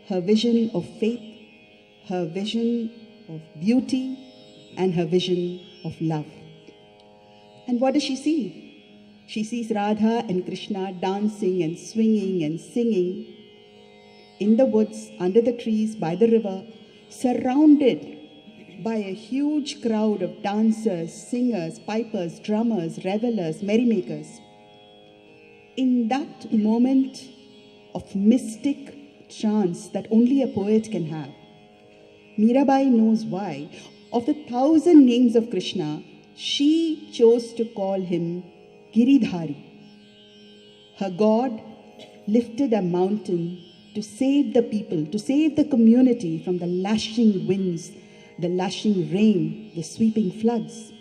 her vision of faith, her vision of beauty, and her vision of love. And what does she see? She sees Radha and Krishna dancing and swinging and singing in the woods, under the trees, by the river, surrounded by a huge crowd of dancers, singers, pipers, drummers, revelers, merrymakers. In that moment of mystic trance that only a poet can have, Meera Bai knows why. Of the 1,000 names of Krishna, she chose to call him Giridhari. Her God lifted a mountain to save the people, to save the community from the lashing winds, the lashing rain, the sweeping floods.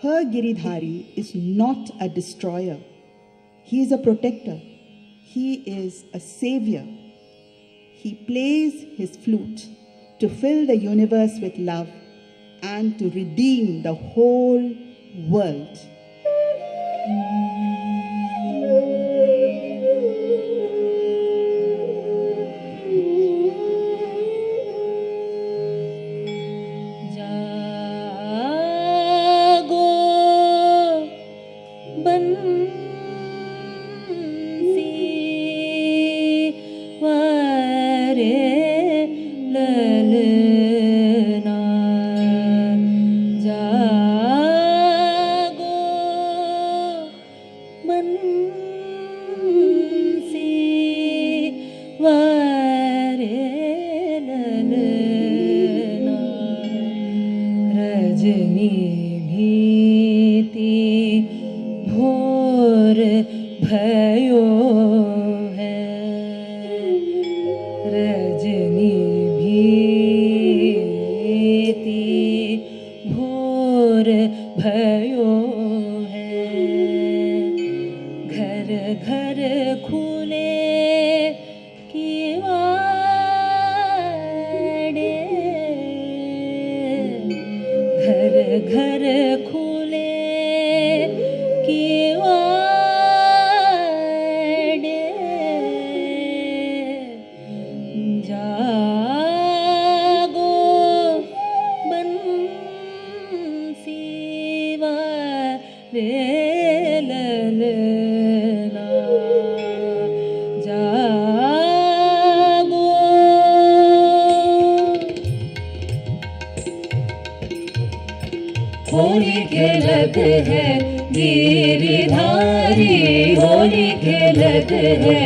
Her Giridhari is not a destroyer. He is a protector. He is a savior. He plays his flute to fill the universe with love and to redeem the whole world. Holi खेलत है गिरिधारी, होली खेलत है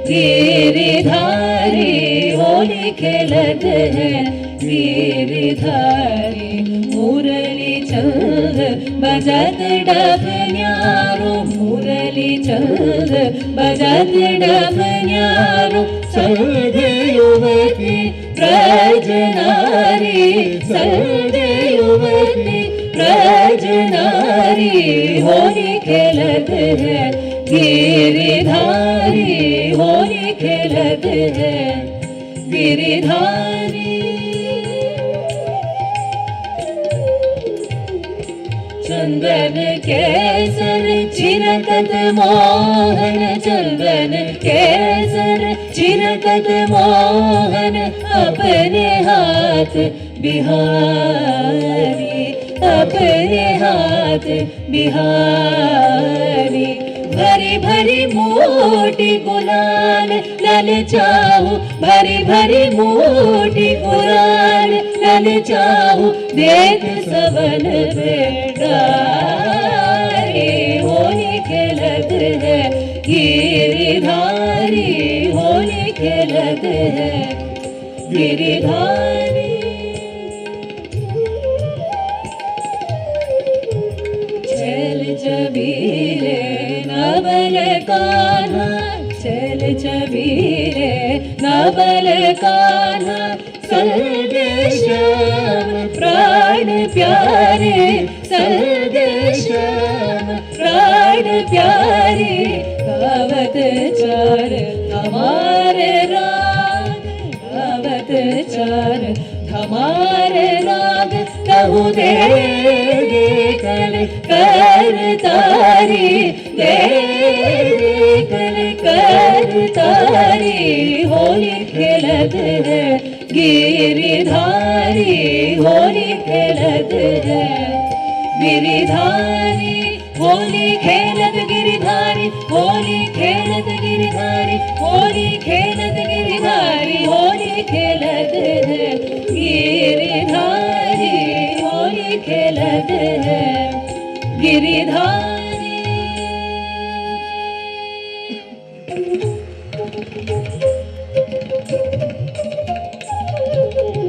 गिरिधारी, होली खेलत है गिरिधारी। मुरली चंद बजत डफन्यारो, मुरली चंद बजत डफन्यारो। संग युवती व्रजनारी संध्य युवती व्रजनारी होली खेलत है गिरिधारी होली खेलत है गिरिधारी चंदन केसर चिरकत मोहन चंदन केसर चिरकत मोहन अपने हाथ बिहारी अपने हाथ बिहारी भरी भरी मोटी गुलाल लल चाहू भरी भरी मोटी गुलाल लल चाहू देख सबन बेडारी होली खेलत है गिरिधारी होली खेलत है गिरिधारी चल चबीरे नवल कान्हा चल चबीरे नवल कान्हा सर्देशम प्राण प्यारे सर्देशम प्राण प्यारे गावत चार हमारे राग गावत चार हमारे राग कहू दे कल कर तारी दे कल कर तारी होली खेलत है गिरिधारी होली खेलत है गिरिधारी होली खेलत गिरिधारी होली खेलत गिरिधारी होली खेलत गिरिधारी होली खेलत है गिरिधारी होली खेलत है गिरिधारी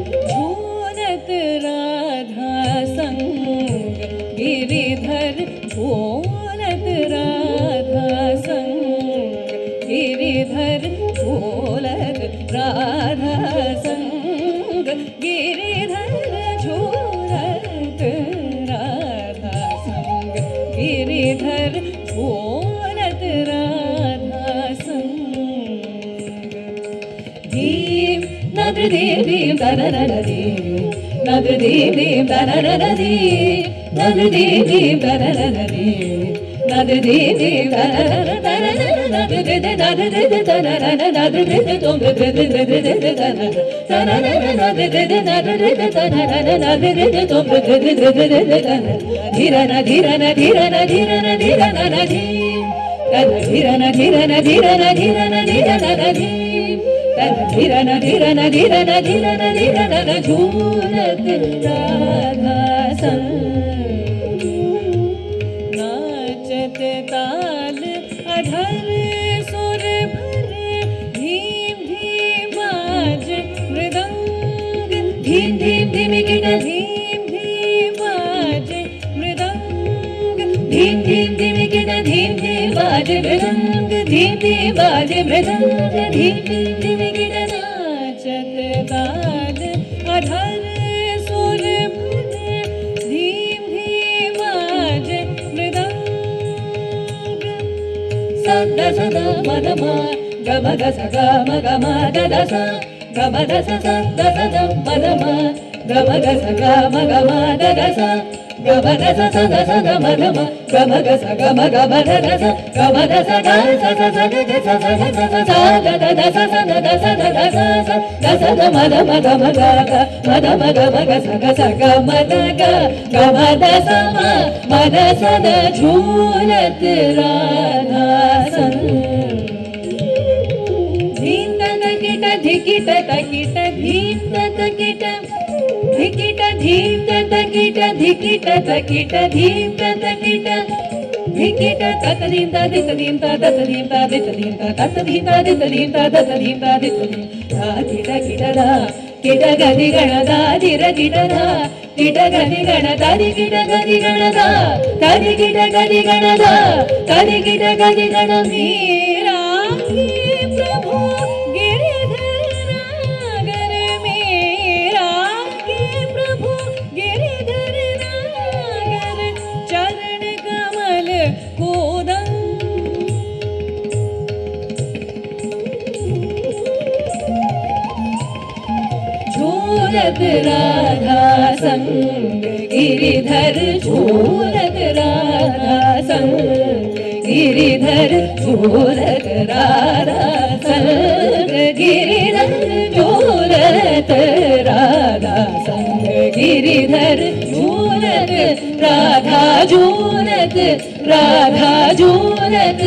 झूलत राधा संग गिरिधर झूलत राधा संग गिरिधर झूलत राधा संग गिरिधर झूलत राधा संग गिरिधर झूलत राधा संग धीम नद्र धीम धीम दरर धीम नद्र धीम धीम दरर धीम नद्र धीम धीम दरर धीम नद्र धीम धीम दरर दरर नद्र दे दे नद्र दे दे दरर नद्र दे दे तुम दे दे दे दे दे दे दरर दरर नद्र दे दे नद्र दे दे दरर नद्र दे दे तुम दे दे दे दे दे दरर धीरन धीरन धीरन धीरन धीरन धीम धीरन धीरन धीरन धीरन धीरन धीम धीरन धीरन धीरन धीरन धीरन झूलत राधा संग नाचत ताल अधर सुर भर धीम धीम बाज मृदंग धीम धीम धीम गिट धीम धीम बाज मृदंग धीम धीम धीम गिट धीम धीम बाज मृदंग धीम धीम बाज मृदंग धीम धीम धीम गिट नाचत ताल अधर सुर भर धीम धीम बाज मृदंग सदा सदा मदमा गमद सगा मगमा ददसा गमद सदा सदा मदमा गमद सगा मगमा ददसा गमद सदा सदा मदमा गमद सगा मगमा ददसा गमद सगा सदा सगा सदा सदा ददसा सदा ददसा ददसा मदमा गमगा मदमा गमगा सगा सगा मदगा गमद समा मद सदा झूलत राधा संग धीम तकिट धिकिट तकिट धीम तकिट धिकिट धीम तकिट धिकिट तकिट धीम तकिट धिकिट ततदीम तदितदीम तदतदीम तदितदीम ततदीम तदितदीम तदतदीम तदितदीम धिकिट किटदा किट गदि गणदा धिर किटदा किट गदि गणदा धिकिट गदि गणदा तदि किट गदि गणदा तदि किट गदि गण मीरा प्रभु गिरिधर नागर में झूलत राधा संग गिरिधर झूलत राधा संग गिरिधर झूलत राधा संग गिरिधर झूलत राधा संग गिरिधर झूलत राधा झूलत राधा झूलत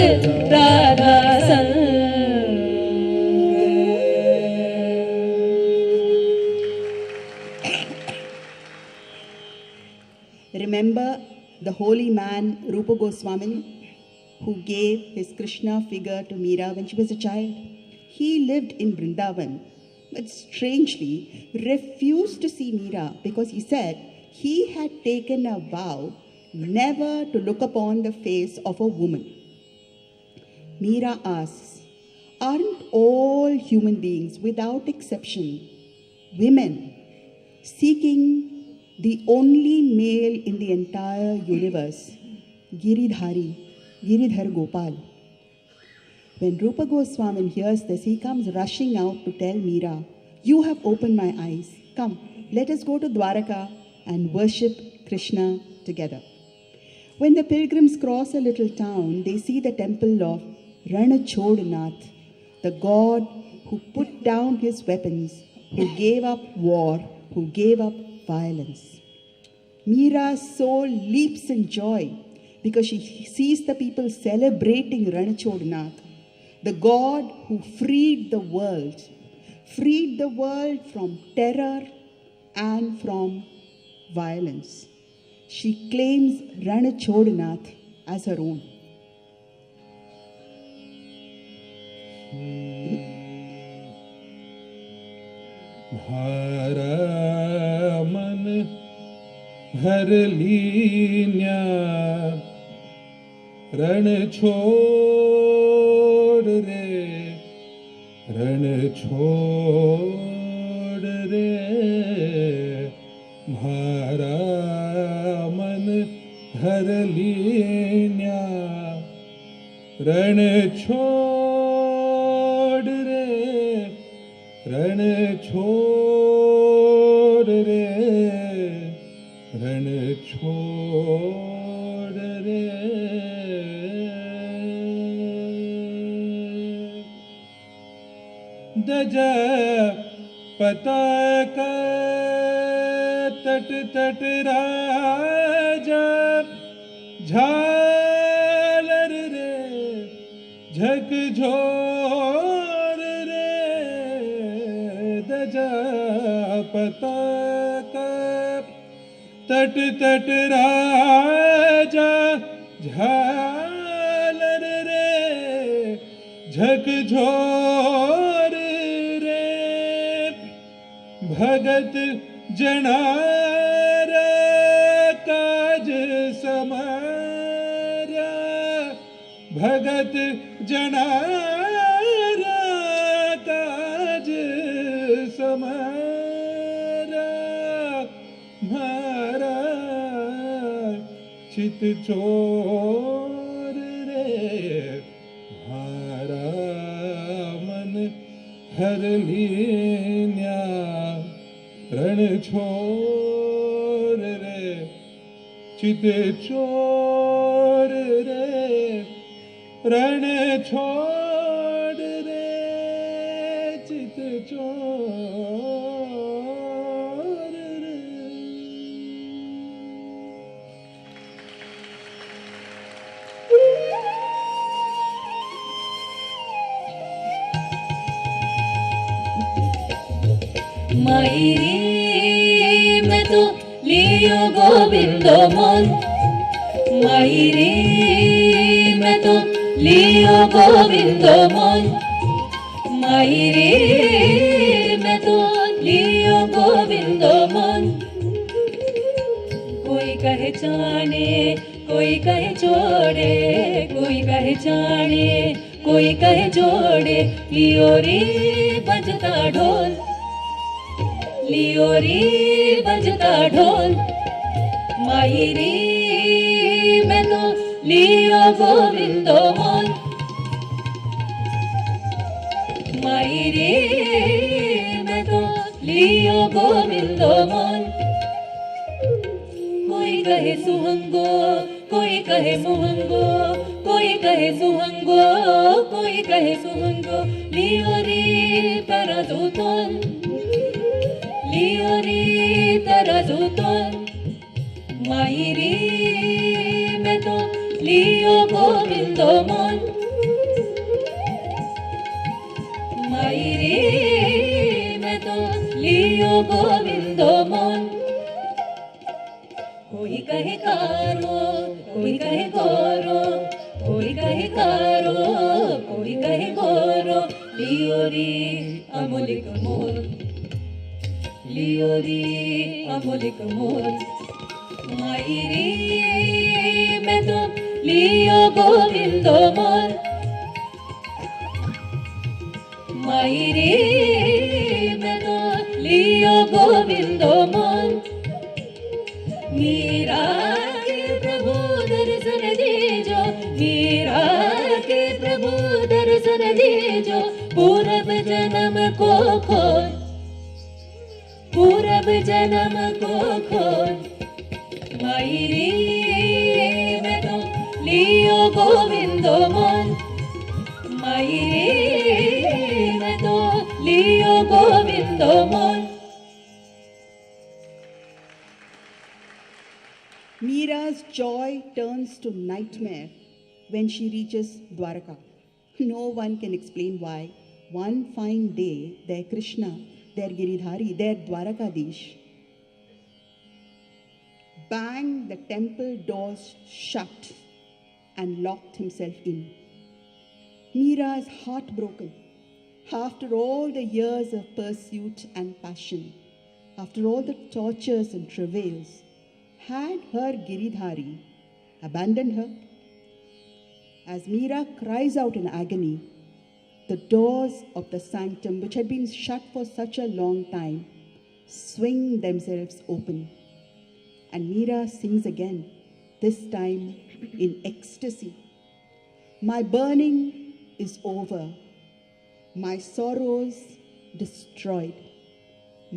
राधा संग. Remember the holy man Rupa Goswami who gave his Krishna figure to Meera when she was a child? He lived in Vrindavan, but strangely refused to see Meera because he said he had taken a vow never to look upon the face of a woman. Meera asks, aren't all human beings without exception women seeking the only male in the entire universe, Giridhar Gopal? When Rupa Goswami hears this, he comes rushing out to tell Meera, you have opened my eyes. Come, let us go to Dwaraka and worship Krishna together. When the pilgrims cross a little town, they see the temple of Ranachodnath, the god who put down his weapons, who gave up war, who gave up violence. Meera's soul leaps in joy because she sees the people celebrating Ranachodnath, the god who freed the world from terror and from violence. She claims Ranachodnath as her own. Bharaman har linya रण छोड़ रे म्हारा मन हर लीन्या रण छोड़ रे रण छोड़ रे दज पताक तट तट राजा झालर रे झकझोर रे दज पताक तट तट राजा झालर रे झकझोर रे भगत जनारा काज समारा भगत जनारा काज समारा मारा चित चोर रे मारा मन हर लीन्या रण छोर रे चित चोर रे रण छोड़ रे चित चोर रे. मायरी मैं तो लियो गोविंदो मन मायरी मैं तो लियो गोविंदो मन मायरी मैं तो लियो गोविंदो मन कोई कहे जाने कोई कहे छोड़े कोई कहे जाने कोई कहे जोड़े लियो रे बजता ढोल लियो रे बजता ढोल मायरी मैं तो लियो गोविंदो मन मायरी मैं तो लियो गोविंदो मन। कोई कहे सुहंगो, कोई कहे सुहंगो, कोई कहे सुहंगो, कोई कहे सुहंगो। लियो रे तराजूतोन, लियो रे तराजूतोन। माई रे मैं तो लियो गोविंदो मन। माई रे मैं तो लियो गोविंदो मन। कोई कहे कारो, कोई कहे गोरो, कोई कहे कारो, कोई कहे गोरो। लियो रे अमूलिक मोल, लियो रे अमूलिक मोल। माई रे मैं तो लियो गोविंदो मन। माई रे मैं तो लियो गोविंदो मन। मीरा के प्रभु दर्शन दीजो, मीरा के प्रभु दर्शन दीजो। पूरब जन्म को खोल, पूरब जन्म को खोल। माई रे मैं तो लियो गोविंदो मन। माई रे मैं तो लियो गोविंदो मन। Meera's joy turns to nightmare when she reaches Dwaraka. No one can explain why. One fine day, their Krishna, their Giridhari, their Dwarakadish, banged the temple doors shut and locked himself in. Meera is heartbroken. After all the years of pursuit and passion, after all the tortures and travails, had her Giridhari abandoned her? As Meera cries out in agony, the doors of the sanctum, which had been shut for such a long time, swing themselves open. And Meera sings again, this time in ecstasy. My burning is over, my sorrows destroyed,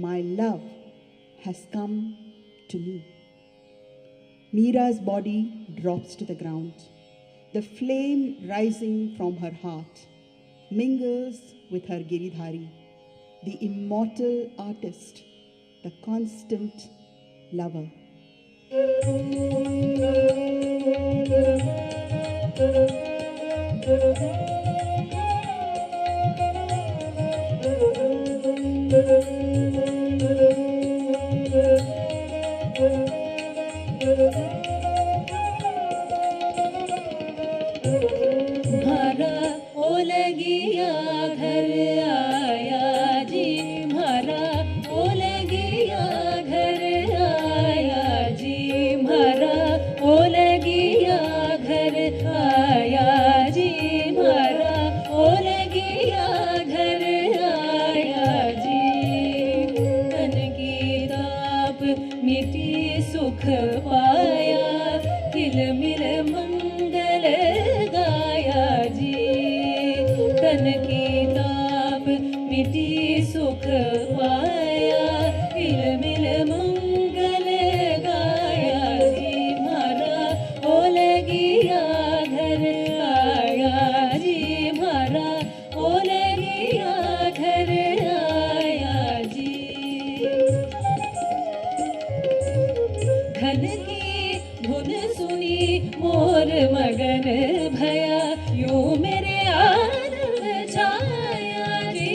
my love has come to me. Meera's body drops to the ground. The flame rising from her heart mingles with her Giridhari, the immortal artist, the constant lover. म्हारा ओ लगिया घर आया जी, म्हारा ओ लगिया घर आया जी, म्हारा ओ लगिया घर आया जी, म्हारा ओ लगिया घर आया जी। तन की ताप मिटी सुख पाया, तिल मिल मंगल गाया जी। तन की ताप मिटी सुख पाया, तिल मिल मंगल गाया जी। म्हारा ओ लगिया घर आया जी, म्हारा ओ लगिया घर आया जी। धन की धुन सुनी मोर मगन भया, यूं मेरे आनंद छाया जी।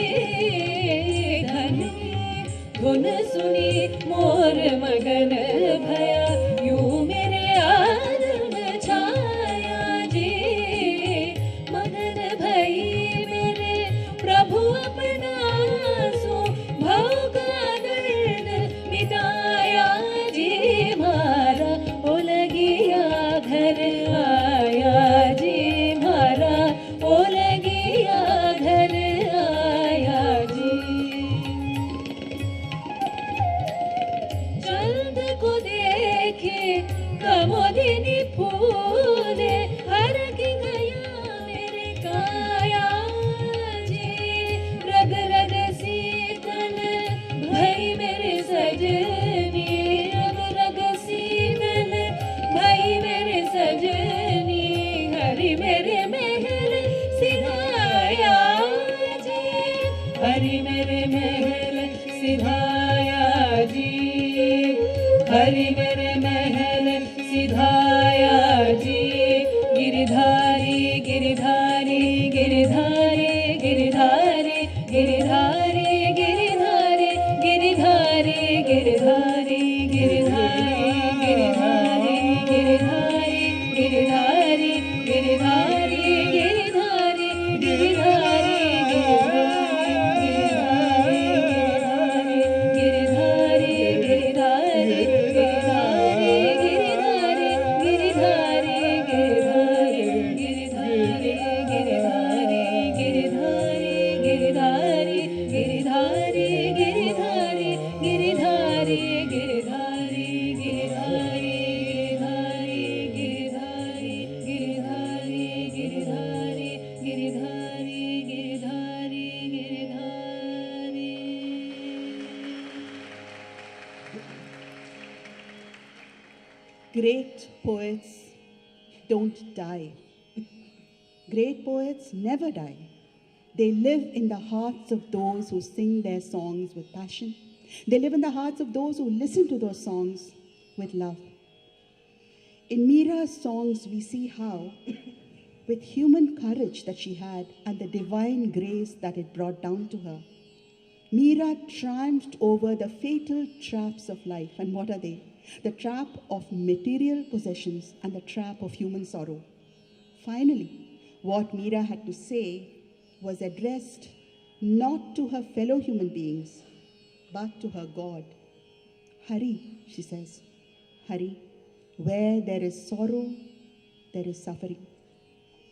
धन की धुन सुनी मोर मगन भया, यूं मेरे आनंद छाया जी। मगन भई मेरे प्रभु अपना सो, भव का दर्द मिटाया जी। म्हारा ओ लगिया घर आया जी, म्हारा ओ लगिया घर आया जी। जल्द को दे हरि मेरे महल सिधाया जी, हरि मेरे महल सिधाया जी। Girdhari Girdhari Girdhari Girdhari Girdhari Girdhari Girdhari Girdhari Girdhari Girdhari Girdhari Girdhari Girdhari Girdhari Girdhari Great poets don't die. Great poets never die. They live in the hearts of those who sing their songs with passion. They live in the hearts of those who listen to those songs with love. In Meera's songs, we see how, with human courage that she had and the divine grace that it brought down to her, Meera triumphed over the fatal traps of life. And what are they? The trap of material possessions and the trap of human sorrow. Finally, what Meera had to say was addressed not to her fellow human beings, but to her God. Hari, she says, Hari, where there is sorrow, there is suffering.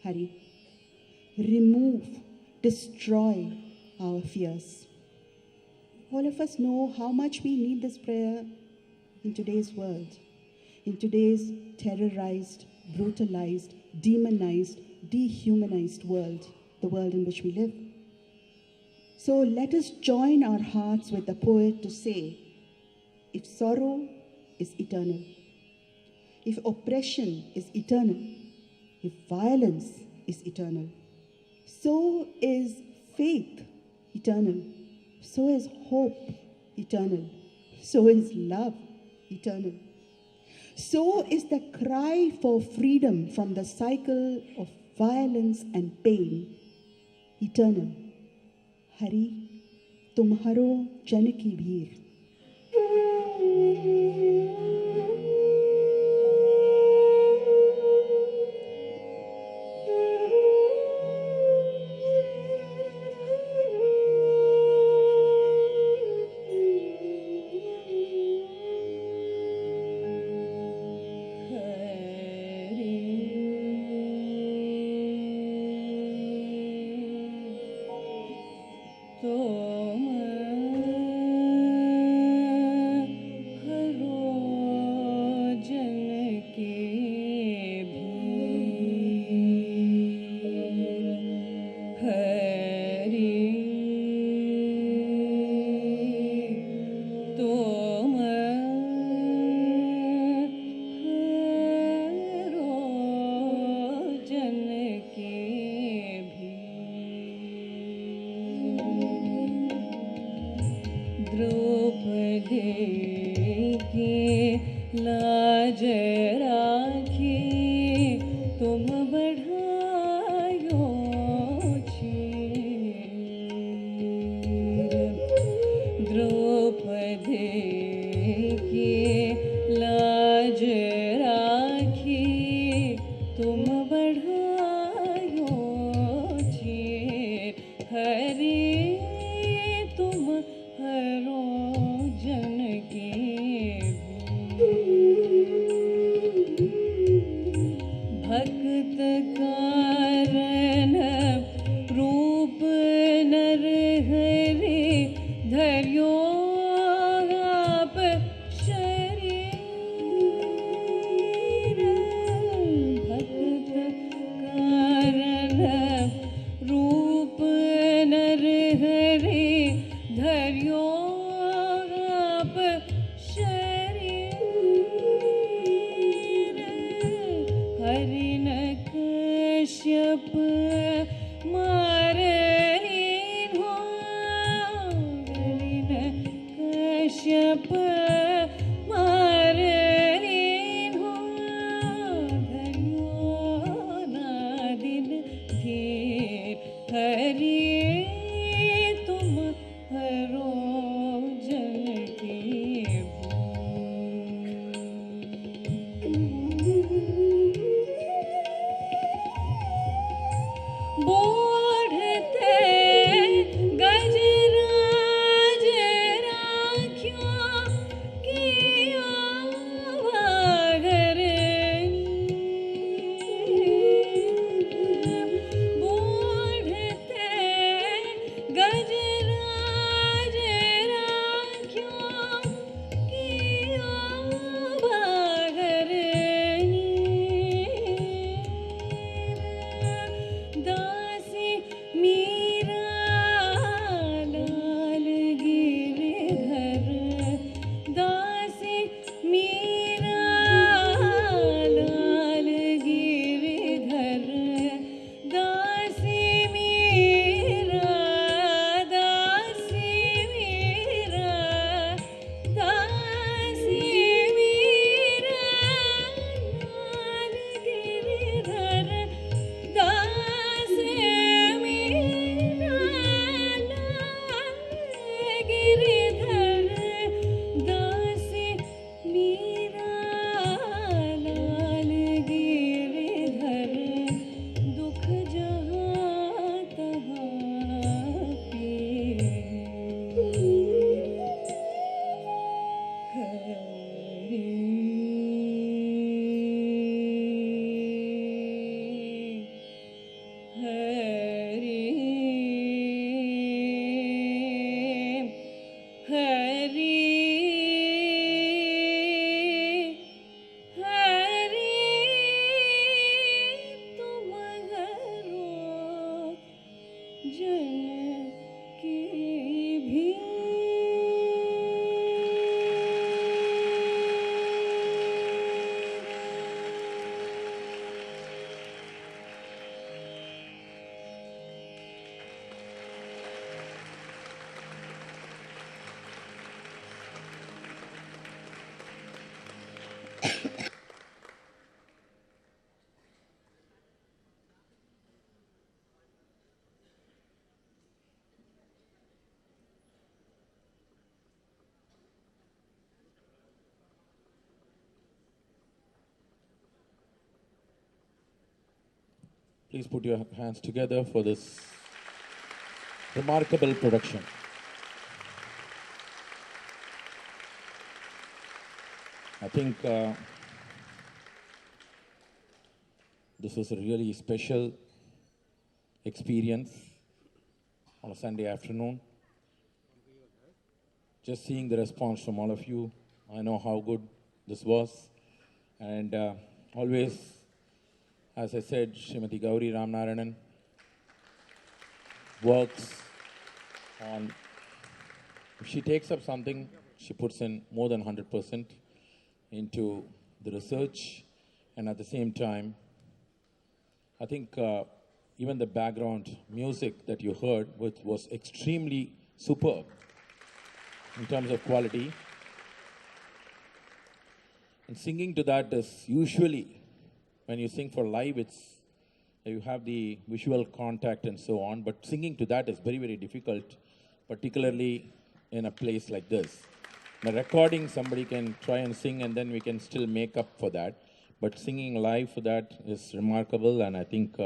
Hari, remove, destroy our fears. All of us know how much we need this prayer in today's world, in today's terrorized, brutalized, demonized, dehumanized world, the world in which we live. So let us join our hearts with the poet to say, if sorrow is eternal, if oppression is eternal, if violence is eternal, so is faith eternal, so is hope eternal, so is love eternal. So is the cry for freedom from the cycle of violence and pain eternal. Hari, tumharo jan ki bheer. Please put your hands together for this remarkable production. I think this is a really special experience on a Sunday afternoon. Just seeing the response from all of you, I know how good this was. And always, as I said, Srimati Gowri Ramnarayanan works on, if she takes up something, she puts in more than 100% into the research, and at the same time, I think even the background music that you heard was extremely superb in terms of quality. And singing to that is usually, when you sing for live, you have the visual contact and so on, but singing to that is very, very difficult, particularly in a place like this. In a recording, somebody can try and sing and then we can still make up for that. But singing live for that is remarkable, and I think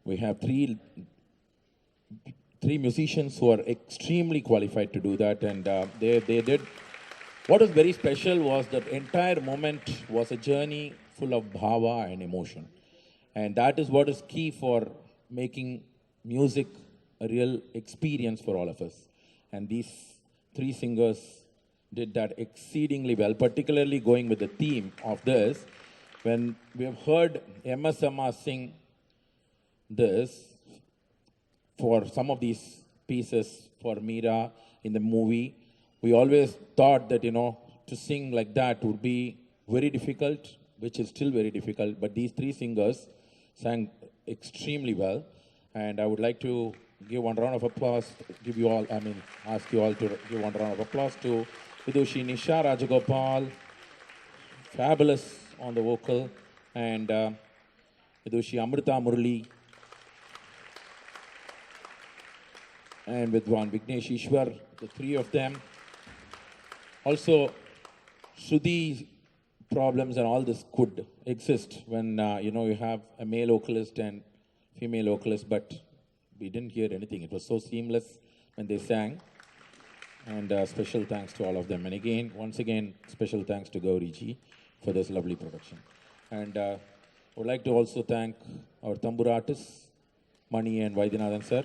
we have three musicians who are extremely qualified to do that, and they did. What was very special was that entire moment was a journey full of bhava and emotion. And that is what is key for making music a real experience for all of us. And these three singers did that exceedingly well, particularly going with the theme of this. When we have heard M.S. Amma sing this for some of these pieces for Meera in the movie, we always thought that, to sing like that would be very difficult, which is still very difficult, but these three singers sang extremely well. And I would like to give one round of applause, ask you all to give one round of applause to Vidushi Nisha Rajagopal, fabulous on the vocal, and Vidushi Amritha Murali, and with one Vignesh, Ishwar, the three of them. Also, Shruti problems and all this could exist when, you have a male vocalist and female vocalist, but we didn't hear anything. It was so seamless when they sang. And special thanks to all of them. And again, once again, special thanks to Gowri ji for this lovely production. And I would like to also thank our Tambura artists, Mani and Vaidyanathan sir.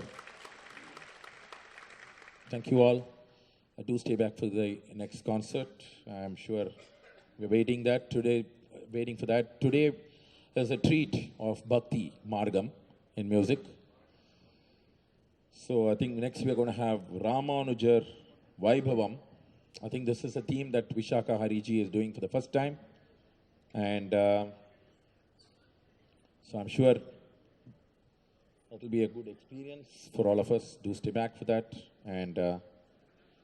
Thank you all. Do stay back for the next concert. I'm sure we're waiting for that. Today, there's a treat of Bhakti Margam in music. So I think next we're going to have Ramanujar Vaibhavam. I think this is a theme that Vishaka Hariji is doing for the first time. And so I'm sure it will be a good experience for all of us. Do stay back for that. And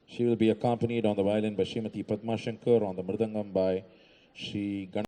she will be accompanied on the violin by Srimati Padma Shankar, on the mridangam by Sri Gana.